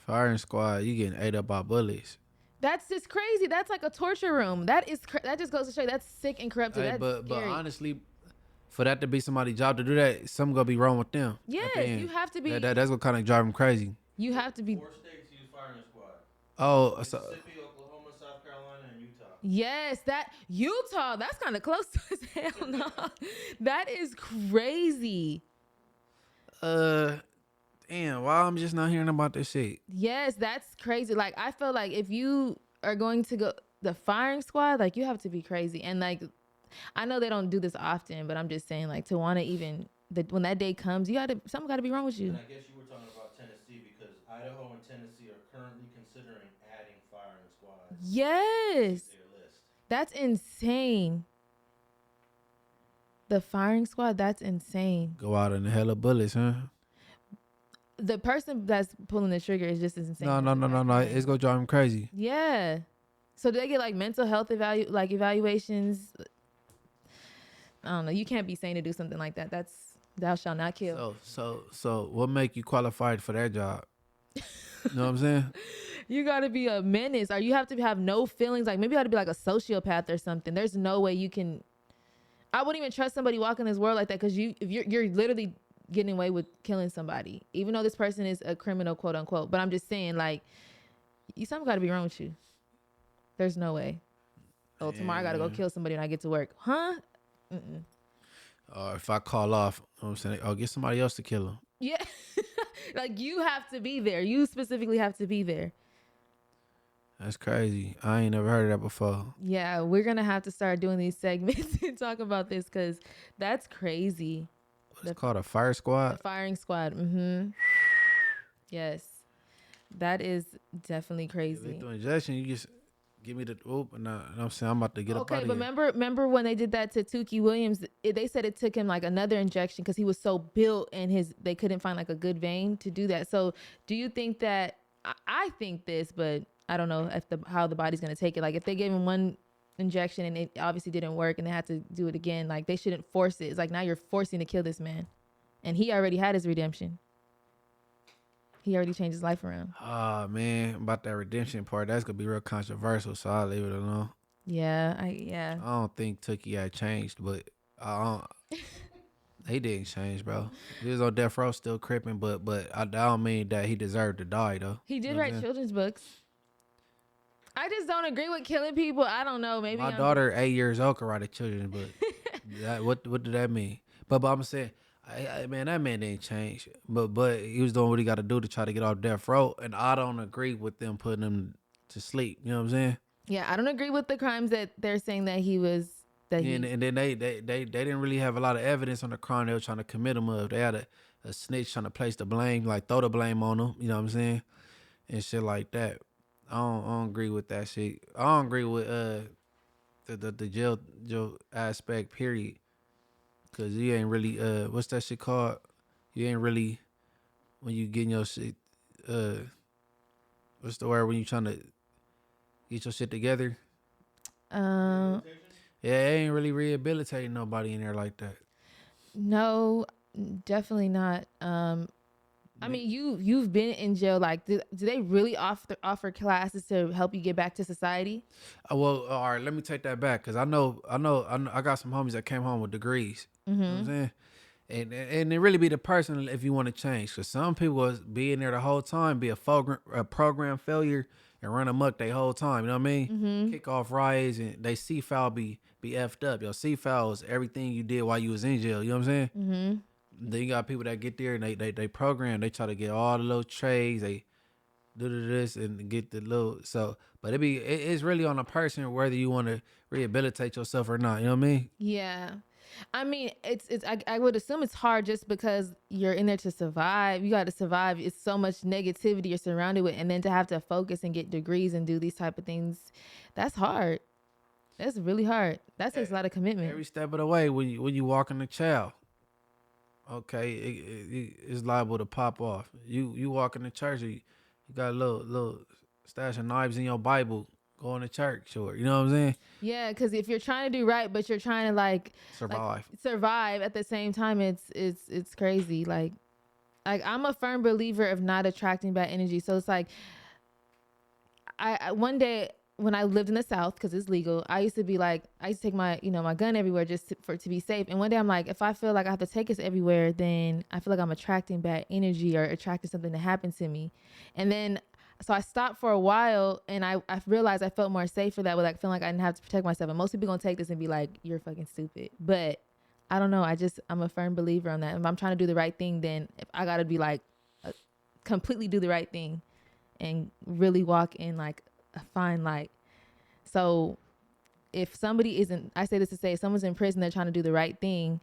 Firing squad, you getting ate up by bullets. That's just crazy. That's like a torture room. That just goes to show you that's sick and corrupted. Hey, that's but scary. honestly, for that to be somebody's job to do that, something gonna be wrong with them. Yes, you have to be. That's what kind of drive them crazy. You have to be. 4 states use firing squad. Oh, so, Mississippi, Oklahoma, South Carolina, and Utah. Yes, that Utah. That's kind of close to us. Hell no. That is crazy. damn, why I'm just not hearing about this shit? Yes, that's crazy. Like, I feel like if you are going to go the firing squad, like, you have to be crazy. And like, I know they don't do this often, but I'm just saying, like, to want to even when that day comes, something got to be wrong with you. And I guess you were talking about Tennessee because Idaho and Tennessee are currently considering adding firing squads Yes, to their list. that's insane. The firing squad, that's insane. Go out in the hell of bullets, huh? The person that's pulling the trigger is just as insane. No. It's gonna drive them crazy. Yeah. So do they get like mental health evaluations? I don't know. You can't be saying to do something like that. That's thou shalt not kill. So what make you qualified for that job? You know what I'm saying? You got to be a menace, or you have to have no feelings. Like, maybe you got to be like a sociopath or something. There's no way you can. I wouldn't even trust somebody walking this world like that, because you're literally getting away with killing somebody, even though this person is a criminal, quote unquote. But I'm just saying, like, something got to be wrong with you. There's no way. Oh, tomorrow I got to go kill somebody when I get to work, huh? Mm-mm. Or if I call off, you know what I'm saying, I'll get somebody else to kill him. Yeah. Like, you have to be there. You specifically have to be there. That's crazy. I ain't never heard of that before. Yeah, we're going to have to start doing these segments and talk about this, because that's crazy. It's called a fire squad? The firing squad. Mm-hmm. Yes. That is definitely crazy. Lethal injection, you just give me the whoop, and I'm saying I'm about to get up out Okay, of but here. remember when they did that to Tukey Williams? They said it took him like another injection because he was so built, and they couldn't find like a good vein to do that. So do you think that, I think this, but I don't know if how the body's gonna take it. Like, if they gave him one injection and it obviously didn't work and they had to do it again, like, they shouldn't force it. It's like, now you're forcing to kill this man, and he already had his redemption. He already changed his life around. Oh man, about that redemption part, that's gonna be real controversial, so I'll leave it alone. Yeah, I don't think Tookie had changed, but he didn't change, bro. He was on death row, still cripping, but I don't mean that he deserved to die though. He did You know what I'm write saying? children's books. I just don't agree with killing people. I don't know. Maybe My daughter, 8 years old, can write a children's book. What did that mean? But I'm saying, man, that man didn't change. But he was doing what he got to do to try to get off death row, and I don't agree with them putting him to sleep. You know what I'm saying? Yeah, I don't agree with the crimes that they're saying that he was. And then they didn't really have a lot of evidence on the crime they were trying to commit him of. They had a snitch trying to place the blame, like throw the blame on him. You know what I'm saying? And shit like that. I don't agree with that shit. I don't agree with the jail aspect, period. Cause you ain't really what's that shit called? You ain't really, when you getting your shit what's the word when you trying to get your shit together? Yeah, it ain't really rehabilitating nobody in there like that. No, definitely not. I mean, you've been in jail. Like, do they really offer classes to help you get back to society? Well, all right, let me take that back, because I know I got some homies that came home with degrees. Mm-hmm. You know what I'm saying? And it really be the person if you want to change, because some people be in there the whole time, be a program failure and run amok their whole time. You know what I mean? Mm-hmm. Kick off riots, and they C-foul be effed up. Your C-foul is everything you did while you was in jail. You know what I'm saying? Mm-hmm. Then you got people that get there and they program. They try to get all the little trades. do this and get the little so. But it's really on a person whether you want to rehabilitate yourself or not. You know what I mean? Yeah. I mean, I would assume it's hard just because you're in there to survive. You got to survive. It's so much negativity you're surrounded with. And then to have to focus and get degrees and do these type of things, that's hard. That's really hard. That takes a lot of commitment. Every step of the way when you walk in the child, okay, it's liable to pop off. You walk in the church, you got a little stash of knives in your Bible. Going to church, sure. You know what I'm saying? Yeah, because if you're trying to do right, but you're trying to like survive at the same time, it's crazy. Like I'm a firm believer of not attracting bad energy. So it's like I one day when I lived in the South, because it's legal, I used to take my my gun everywhere just to be safe. And one day I'm like, if I feel like I have to take this everywhere, then I feel like I'm attracting bad energy or attracting something to happen to me. And then so I stopped for a while, and I realized I felt more safe for that, with like feeling like I didn't have to protect myself. And most people gonna take this and be like, "You're fucking stupid." But I don't know. I'm a firm believer on that. If I'm trying to do the right thing, then if I gotta be like, completely do the right thing, and really walk in like a fine light. So if somebody isn't, I say this to say, if someone's in prison, they're trying to do the right thing,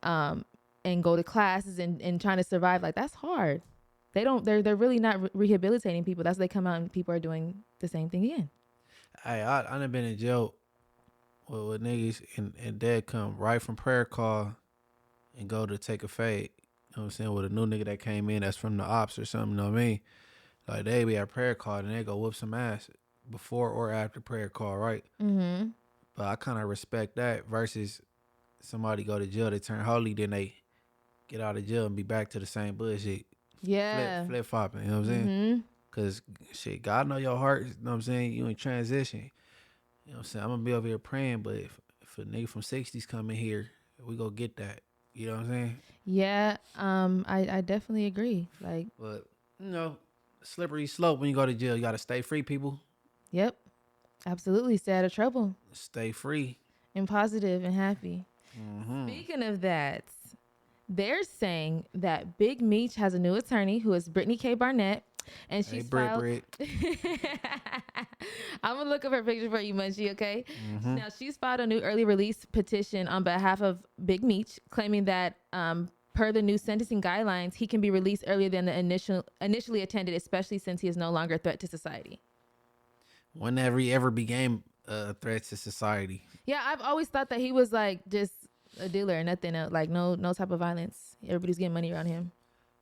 and go to classes and trying to survive. Like that's hard. They're really not rehabilitating people. That's what they come out and people are doing the same thing again. Hey, I done been in jail with niggas and dad come right from prayer call and go to take a fade. You know what I'm saying? With a new nigga that came in that's from the ops or something, you know what I mean? Like they be at prayer call and they go whoop some ass before or after prayer call, right? Mm-hmm. But I kind of respect that versus somebody go to jail, they turn holy, then they get out of jail and be back to the same bullshit. Yeah. Flip flopping, you know what I'm saying? Mm-hmm. Cause shit, God know your heart, you know what I'm saying? You in transition. You know what I'm saying? I'm gonna be over here praying, but if a nigga from 60s come in here, we go get that. You know what I'm saying? Yeah. I definitely agree. Like, But, slippery slope when you go to jail. You gotta stay free, people. yep. Absolutely. Stay out of trouble. Stay free. And positive and happy. Mm-hmm. Speaking of that, they're saying that Big Meech has a new attorney who is Brittany K. Barnett. And she's filed. I'm gonna look up her picture for you, Munchie, okay? Mm-hmm. Now she's filed a new early release petition on behalf of Big Meech, claiming that per the new sentencing guidelines, he can be released earlier than the initially intended, especially since he is no longer a threat to society. Whenever he ever became a threat to society. Yeah, I've always thought that he was like just a dealer and nothing else, like no type of violence. Everybody's getting money around him.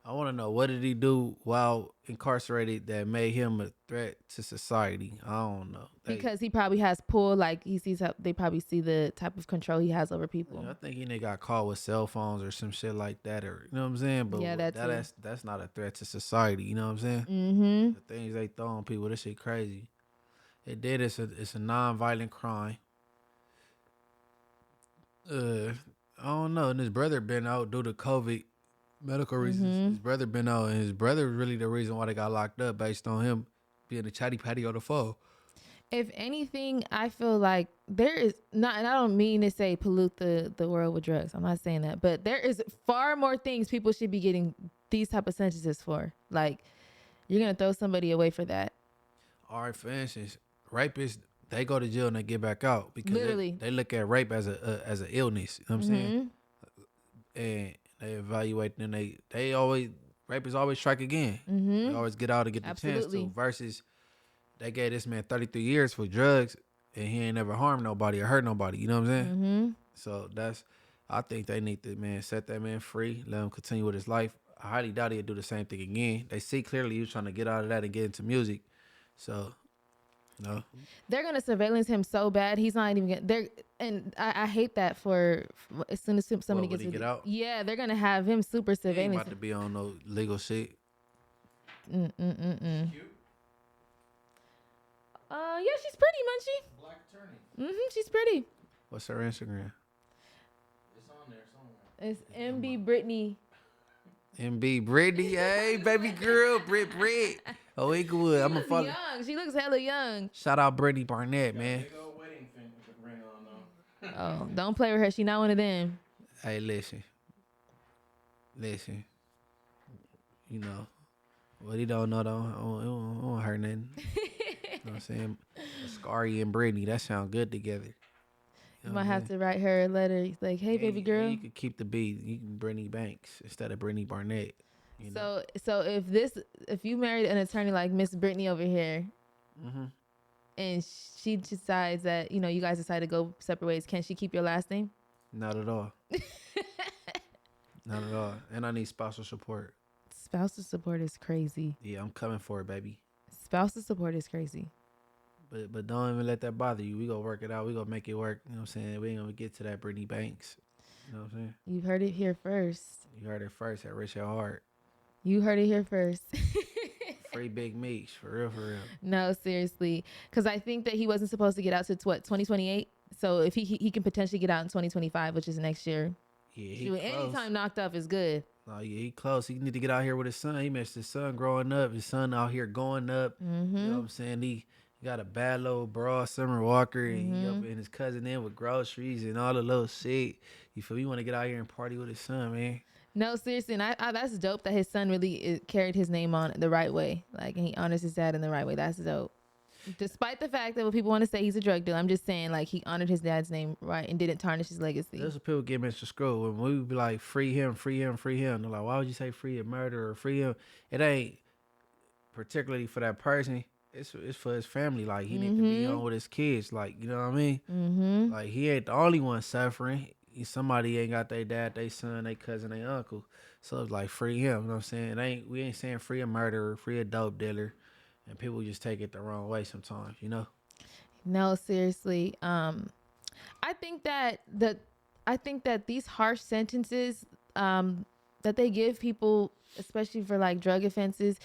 I want to know, what did he do while incarcerated that made him a threat to society? I don't know. Because he probably has pull, like he sees how they probably see the type of control he has over people. I think he got caught with cell phones or some shit like that, or you know what I'm saying. But yeah, that's not a threat to society. You know what I'm saying? Mm-hmm. The things they throw on people, this shit crazy. It's a non-violent crime. I don't know. And his brother been out due to COVID medical reasons. Mm-hmm. His brother been out, and his brother really the reason why they got locked up, based on him being a chatty patty on the phone. If anything, I feel like there is not, and I don't mean to say pollute the world with drugs. I'm not saying that, but there is far more things people should be getting these type of sentences for. Like, you're gonna throw somebody away for that. All right, for instance, rapists, they go to jail and they get back out because Literally. they look at rape as an illness. You know what I'm saying? And they evaluate, and they always, rapists always strike again. They always get out and get the chance to. Versus, they gave this man 33 years for drugs, and he ain't never harmed nobody or hurt nobody. You know what I'm saying? So I think they need to, set that man free, let him continue with his life. I highly doubt he'll do the same thing again. They see clearly he was trying to get out of that and get into music. So, no. They're gonna surveillance him so bad he's not even gonna. And I hate that for as soon as somebody gets get out. Yeah, they're gonna have him super He ain't surveillance. about to be on no legal shit. Cute. Yeah, she's pretty, Munchie. Black attorney. She's pretty. What's her Instagram? It's on there somewhere. It's MB Brittany. MB Brittany, hey baby girl, Brit. Oh, Eaglewood. I'm a follow. Young. She looks hella young. Shout out Brittany Barnett, man. Big old wedding ring on though. Oh, don't play with her. She not one of them. Hey, listen. You know, What he don't know though, I won't hurt nothing. You know what I'm saying? Scary and Brittany, that sound good together. You might have to write her a letter like, "Hey, baby girl." You could keep the beat. You can Brittany Banks instead of Brittany Barnett. You know? So if you married an attorney like Miss Brittany over here, and she decides that you guys decide to go separate ways, can she keep your last name? Not at all. Not at all. And I need spousal support. Spousal support is crazy. Yeah, I'm coming for it, baby. Spousal support is crazy. But don't even let that bother you. We gonna work it out. We gonna make it work. You know what I'm saying? We ain't gonna get to that Brittany Banks. You know what I'm saying? You've heard it here first. You heard it first at Rich at Heart. You heard it here first. Free Big Meech, for real, for real. No, seriously. Because I think that he wasn't supposed to get out to 2028. So if he can potentially get out in 2025, which is next year. Yeah, he close. Any time knocked off is good. Oh, yeah, he close. He need to get out here with his son. He missed his son growing up. His son out here going up. You know what I'm saying? He got a bad little bra, Summer Walker, and he up and his cousin in with groceries and all the little shit. You feel me? You want to get out here and party with his son, man. No, seriously, and I that's dope that his son really carried his name on the right way. Like, and he honors his dad in the right way. That's dope. Despite the fact that what people want to say he's a drug dealer, I'm just saying, like, he honored his dad's name right and didn't tarnish his legacy. That's what people get Mr. Scroll. When we be like, free him, free him, free him. They're like, why would you say free a murderer or free him? It ain't particularly for that person. It's for his family. Like, he need to be home with his kids. Like, you know what I mean? Like, he ain't the only one suffering. Somebody ain't got their dad, their son, their cousin, their uncle. So it's like, free him. You know what I'm saying? We ain't saying free a murderer, free a dope dealer. And people just take it the wrong way sometimes, you know? No, seriously. I think that these harsh sentences that they give people, especially for like drug offenses,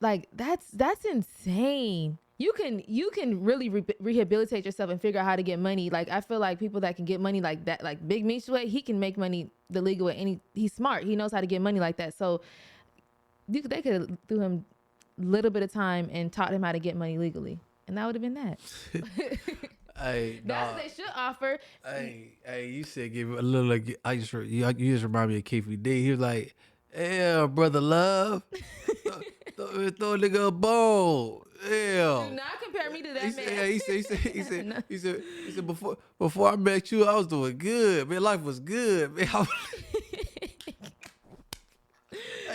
like that's insane. You can really rehabilitate yourself and figure out how to get money. Like, I feel like people that can get money like that, like Big Meech way, he can make money the legal way. He's smart. He knows how to get money like that. So they could have threw him a little bit of time and taught him how to get money legally, and that would have been that. Hey, that's what they should offer. Hey, you said give a little like you just remind me of Keefy D. He was like, "Yeah, brother, love, throw a nigga a bone." Yeah. Do not compare me to that man. He said before I met you, I was doing good. Man, life was good. Man,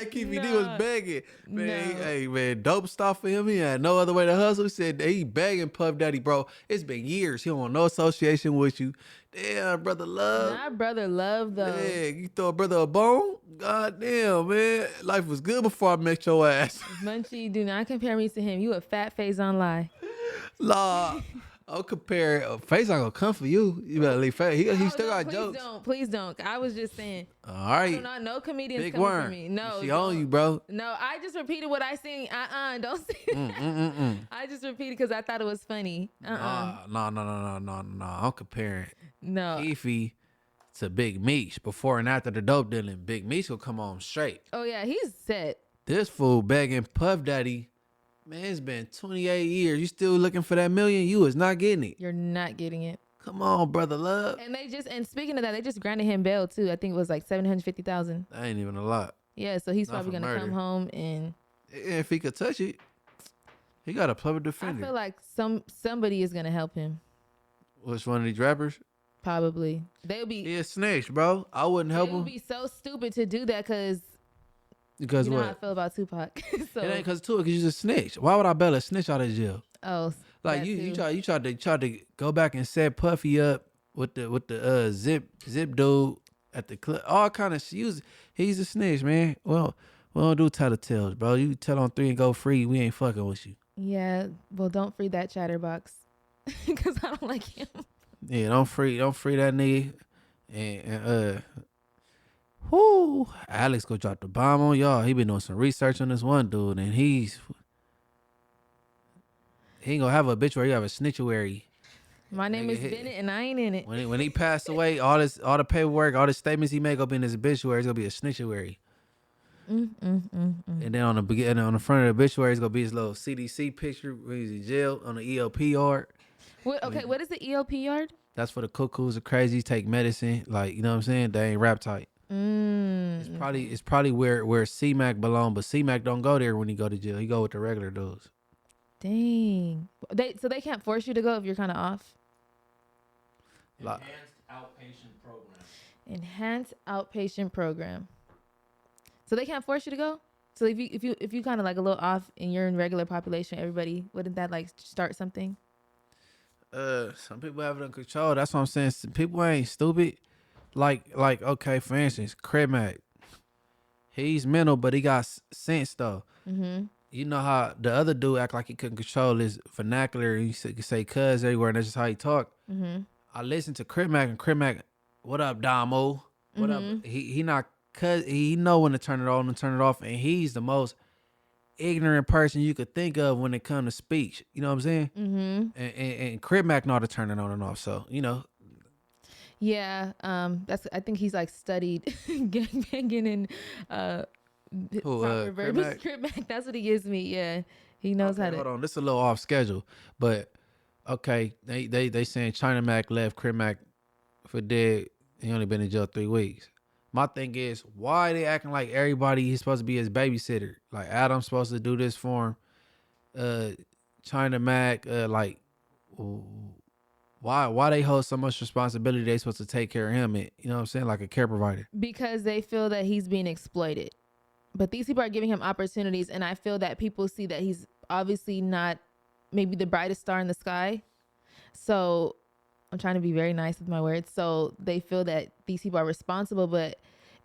Keefy D was begging. Man, hey, man, dope stuff for him. He had no other way to hustle. He said he begging Puff Daddy, bro. It's been years. He don't want no association with you. Damn, brother love. Not brother love, though. Yeah, you throw a brother a bone? God damn, man. Life was good before I met your ass. Munchie, do not compare me to him. You a fat face on lie. Nah. I'll compare. Face not gonna come for you. You better leave Face. He still got jokes. Please don't. I was just saying. All right. I do not know comedians Big coming worm. for me. No. She on you, bro. No, I just repeated what I seen. Don't say I just repeated because I thought it was funny. No. I'm comparing No. Keefy to Big Meech before and after the dope dealing. Big Meech will come on straight. Oh yeah, he's set. This fool begging Puff Daddy. Man, it's been 28 years. You still looking for that million? You is not getting it. You're not getting it. Come on, brother love. And speaking of that, they just granted him bail too. I think it was like $750,000. That ain't even a lot. Yeah, so he's Not probably for gonna murder. come home and. If he could touch it, he got a public defender. I feel like somebody is gonna help him. Which one of these rappers? Probably. They'll be. He a snitch, bro. I wouldn't help They him. would be so stupid to do that because Because you know what? how I feel about Tupac. So. It ain't because too, because you a snitch. Why would I bail a snitch out of jail? Oh. Like that you too. tried to go back and set Puffy up with the zip dude at the club. All kind of shit. He's a snitch, man. Well, we don't do tattletales, bro. You tell on 3 and go free. We ain't fucking with you. Yeah. Well, don't free that chatterbox because I don't like him. Yeah, don't free that nigga. And whoo, Alex go drop the bomb on y'all. He been doing some research on this one dude, and he ain't gonna have a obituary. He have a snitchuary. My name is Bennett, and I ain't in it. When he passed away, all the paperwork, all the statements he make up in his obituary is gonna be a snitchuary. And then on the front of the obituary is gonna be his little CDC picture when he's in jail on the ELP yard. What is the ELP yard? That's for the cuckoos, the crazies take medicine. Like, you know what I'm saying? They ain't rap tight. That's It's probably where C-Mac belong, but C-Mac don't go there when he go to jail. He go with the regular dudes. Dang. So they can't force you to go if you're kind of off. Enhanced outpatient program. Enhanced outpatient program. So they can't force you to go. So if you kind of like a little off and you're in regular population, everybody wouldn't that like start something? Some people have it under control. That's what I'm saying. Some people ain't stupid. Like okay, for instance, Mac. He's mental, but he got sense though. Mm-hmm. You know how the other dude act like he couldn't control his vernacular. He could say "cuz" everywhere, and that's just how he talk. Mm-hmm. I listened to Mac, and Mac, what up, Damo? What up? He not cuz he know when to turn it on and turn it off, and he's the most ignorant person you could think of when it comes to speech. You know what I'm saying? Mm-hmm. And Mac know how to turn it on and off. So you know. Yeah, I think he's like studied gangbanging and proper verbiage. Crip Mac, that's what he gives me. Yeah, he knows how to. Hold on, this is a little off schedule, but okay, they saying China Mac left Crip Mac for dead. He only been in jail 3 weeks. My thing is, why are they acting like everybody he's supposed to be his babysitter? Like Adam's supposed to do this for him. China Mac, like. Why they hold so much responsibility? They supposed to take care of him, and, you know what I'm saying, like a care provider. Because they feel that he's being exploited. But these people are giving him opportunities, and I feel that people see that he's obviously not maybe the brightest star in the sky. So I'm trying to be very nice with my words. So they feel that these people are responsible, but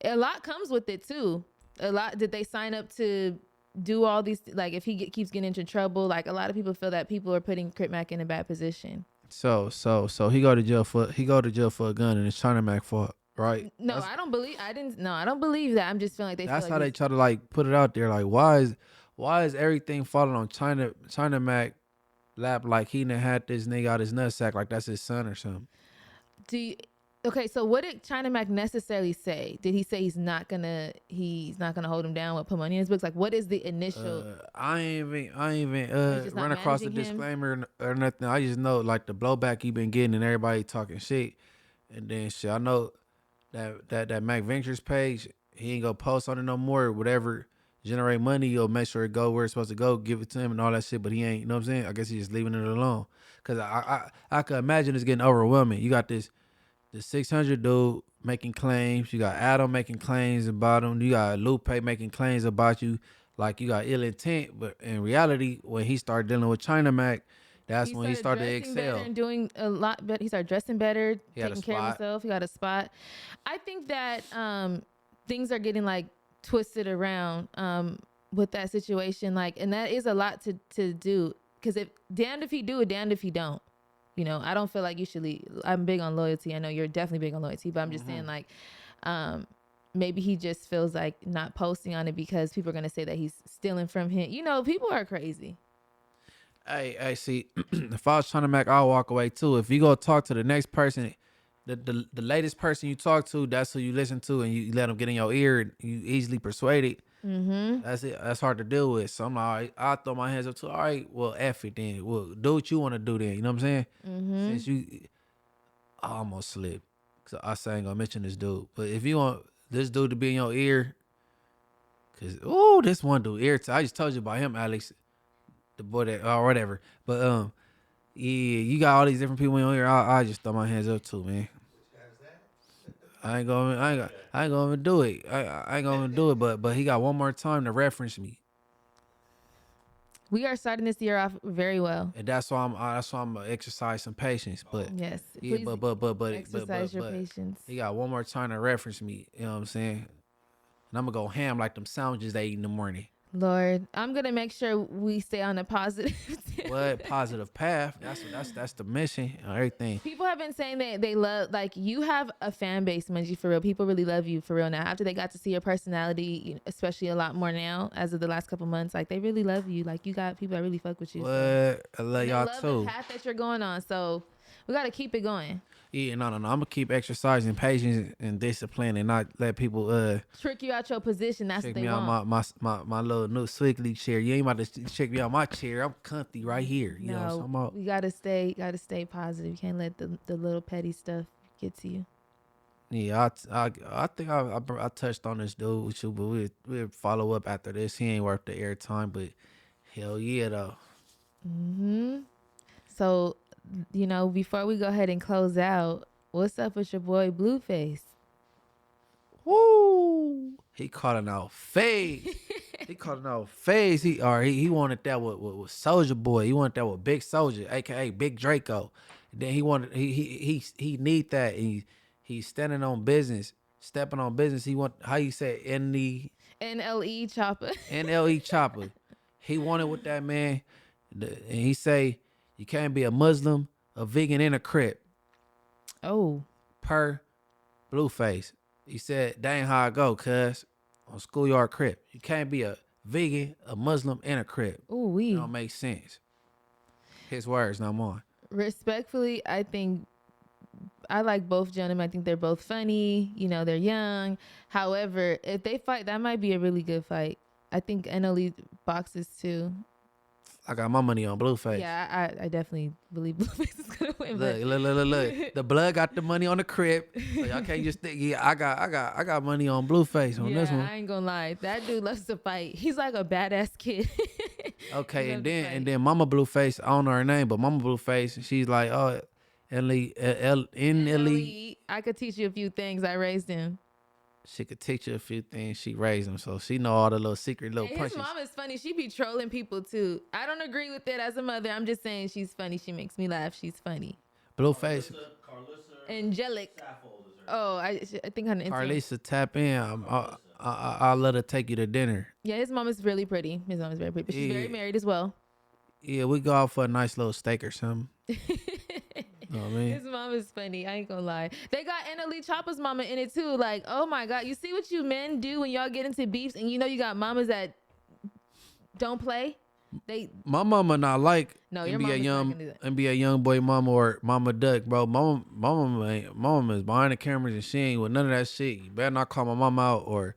a lot comes with it too. A lot. Did they sign up to do all these? Like if he keeps getting into trouble, like a lot of people feel that people are putting Crip Mac in a bad position. So he go to jail for a gun, and it's China Mac fault, right? No, I don't believe that. I'm just feeling like that's feel like how they try to like put it out there. Like why is everything falling on China Mac lap? Like he done had this nigga out his nutsack like that's his son or something. Okay, so what did China Mac necessarily say? Did he say he's not gonna hold him down, put money in his books? Like, what is the initial? I ain't even run across the disclaimer or nothing. I just know like the blowback he been getting and everybody talking shit, and then shit. I know that Mac Ventures page, he ain't gonna post on it no more. Whatever generate money, he'll make sure it go where it's supposed to go, give it to him and all that shit. But he ain't, you know what I'm saying? I guess he's just leaving it alone. Cause I could imagine it's getting overwhelming. You got the 600 dude making claims. You got Adam making claims about him. You got Lupe making claims about you. Like you got ill intent, but in reality, when he started dealing with China Mac, that's when he started to excel and doing a lot better. He started dressing better, taking care of himself. He got a spot. I think that things are getting like twisted around with that situation. Like, and that is a lot to do. Because if damned if he do, damned if he don't. You know, I don't feel like you should leave. I'm big on loyalty. I know you're definitely big on loyalty, but I'm just saying like, maybe he just feels like not posting on it because people are going to say that he's stealing from him. You know, people are crazy. Hey, see, if I was trying to make, I'll walk away too. If you go talk to the next person, the latest person you talk to, that's who you listen to, and you let them get in your ear, and you easily persuaded. That's it. That's hard to deal with. So I'm like, all right, I'll throw my hands up too. All right, well, F it then. Well, do what you want to do then. You know what I'm saying? Since I almost slipped. Cause I say I ain't gonna mention this dude. But if you want this dude to be in your ear, cause this one dude, I just told you about him, Alex, the boy that or whatever. But yeah, you got all these different people in your ear. I just throw my hands up too, man. I ain't gonna even do it. I ain't gonna even do it. But he got one more time to reference me. We are starting this year off very well, and that's why I'm gonna exercise some patience. But yes, yeah, but exercise your patience. He got one more time to reference me. You know what I'm saying? And I'm gonna go ham like them sandwiches they eat in the morning. Lord, I'm gonna make sure we stay on a positive. What positive path? That's the mission and everything. People have been saying that they love, like, you have a fan base, Munchie, for real. People really love you for real now. After they got to see your personality, especially a lot more now as of the last couple months, like they really love you. Like you got people that really fuck with you. What? So. I love y'all too. The path that you're going on, so we gotta keep it going. Yeah, no. I'm gonna keep exercising patience and discipline, and not let people trick you out your position. That's what they want. Check me out my little new swiggly chair. You ain't about to check me out my chair. I'm comfy right here. You know what I'm talking about? You gotta stay positive. You can't let the little petty stuff get to you. Yeah, I think I touched on this dude with you, but we'll follow up after this. He ain't worth the airtime, but hell yeah though. So, before we go ahead and close out, what's up with your boy Blueface? Woo! He calling out Phase. He calling out Phase. He wanted that with Soldier Boy. He wanted that with Big Soldier, aka Big Draco. Then he wanted he need that. He's standing on business, stepping on business. He want how you say NLE Chopper. NLE Chopper. He wanted with that man, and he say you can't be a Muslim, a vegan, and a Crip Oh, per Blueface. He said, that ain't how I go, cuz. On Schoolyard Crip. You can't be a vegan, a Muslim, and a Crip. ooh, It don't make sense. His words, not mine. Respectfully, I think I like both gentlemen. I think they're both funny. They're young. However, if they fight, that might be a really good fight. I think NLE boxes too. I got my money on Blueface. Yeah, I definitely believe Blueface is gonna win. Look. The blood got the money on the Crip. So y'all can't just think, yeah, I got money on Blueface on this one. I ain't gonna lie. That dude loves to fight. He's like a badass kid. Okay, and then Mama Blueface, I don't know her name, but Mama Blueface, she's like, oh, NLE. I could teach you a few things. I raised him. She could teach you a few things. She raised him, so she know all the little secret little His punches. mom is funny. She be trolling people too. I don't agree with it as a mother. I'm just saying she's funny. She makes me laugh. She's funny. Blueface. Carlissa Angelic. Saffold is her. Oh, I think her name. Carlisa, tap in. I'll let her take you to dinner. Yeah, his mom is really pretty. His mom is very pretty, but she's very married as well. Yeah, we go out for a nice little steak or something. Know what I mean? His mom is funny. I ain't gonna lie. They got NLE Chopper's mama in it too. Like, oh my God. You see what you men do when y'all get into beefs and you got mamas that don't play? My mama not like No, your mama's not gonna do that. NBA young boy mama or Mama Duck, bro. Mama is behind the cameras and she ain't with none of that shit. You better not call my mama out or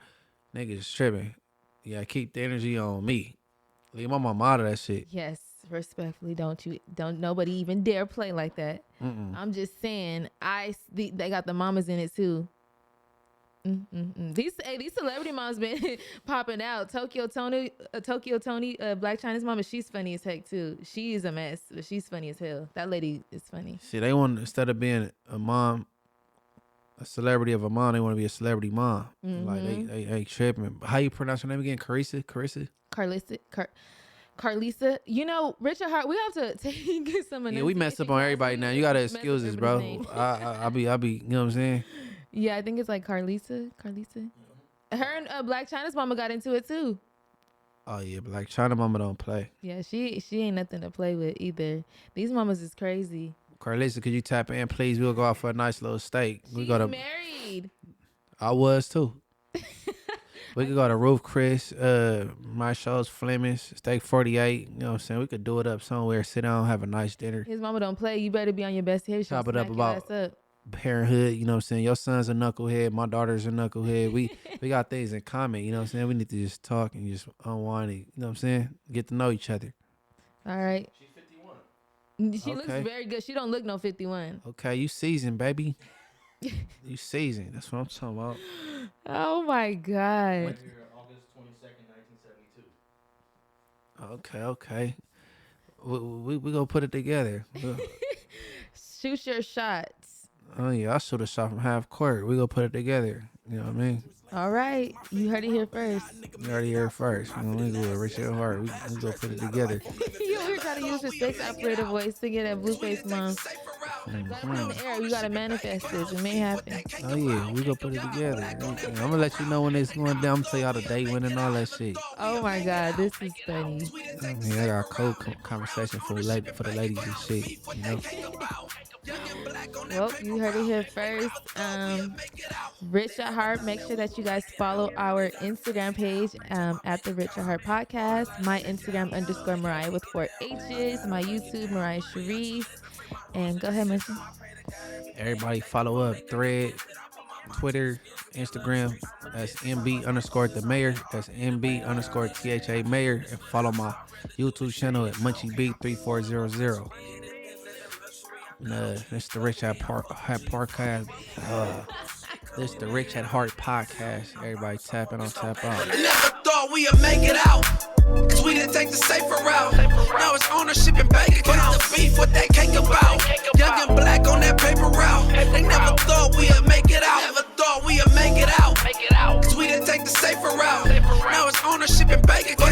niggas tripping. Yeah, keep the energy on me. Leave my mama out of that shit. Yes, respectfully, don't nobody even dare play like that. Mm-mm. I'm just saying, they got the mamas in it too. These celebrity moms been popping out. Tokyo Tony, Black China's mama, she's funny as heck too. She is a mess, but she's funny as hell. That lady is funny. See, they want, instead of being a mom, a celebrity of a mom, they want to be a celebrity mom. Like they tripping. How you pronounce her name again? Carissa? Carlisa, Richard Hart. We have to take some. Yeah, we messed up on everybody now. You gotta excuse us, bro. I be, you know what I'm saying? Yeah, I think it's like Carlisa. Her and Black China's mama got into it too. Oh yeah, Black China mama don't play. Yeah, she ain't nothing to play with either. These mamas is crazy. Carlisa, could you tap in, please? We'll go out for a nice little steak. She's married. I was too. We could go to Roof Chris, my show's Fleming's, Steak 48. You know what I'm saying? We could do it up somewhere, sit down, have a nice dinner. His mama don't play. You better be on your best behavior. Chop it up about parenthood. You know what I'm saying? Your son's a knucklehead. My daughter's a knucklehead. We got things in common. You know what I'm saying? We need to just talk and just unwind and, you know what I'm saying? Get to know each other. All right. She's 51. She looks very good. She don't look no 51. Okay, you seasoned, baby. You seasoned. That's what I'm talking about. Oh my God. Went here August 22nd, 1972. Okay. We gonna put it together. Shoot your shots. Oh yeah, I shoot a shot from half court. We gonna put it together. You know what I mean? All right. You heard it here first. You heard it here first. You know, we do it. Richard Hart. We gonna put it together. You over here trying to use your space operator voice to get that Blueface mom. Gotta put it in the air. You gotta manifest this. It may happen. Oh yeah, we gonna put it together. I'm gonna let you know when it's going down. I'm gonna tell y'all the date when and all that shit. Oh my God, this is funny. Yeah, I got a cold conversation for the ladies and shit. You know. Well, you heard it here first. Richard Hart. Make sure that you guys follow our Instagram page at the Richard Hart Podcast. My Instagram _Mariah with 4 H's. My YouTube Mariah Sharice. And go ahead, Munchie. Everybody follow up Thread, Twitter, Instagram. That's MB_the Mayor. That's MB_THA Mayor. And follow my YouTube channel at Munchie B 3400. And it's the Rich Hart Podcast. This the Rich at Heart podcast. Everybody tapping on tap out. Never thought we'd make it out, cause we didn't take the safer route. Now it's ownership and bank accounts. The beef, what that cake about? Young and black on that paper route. They never thought we'd make it out. Never thought we'd make it out, cause we didn't take the safer route. Now it's ownership and bank accounts.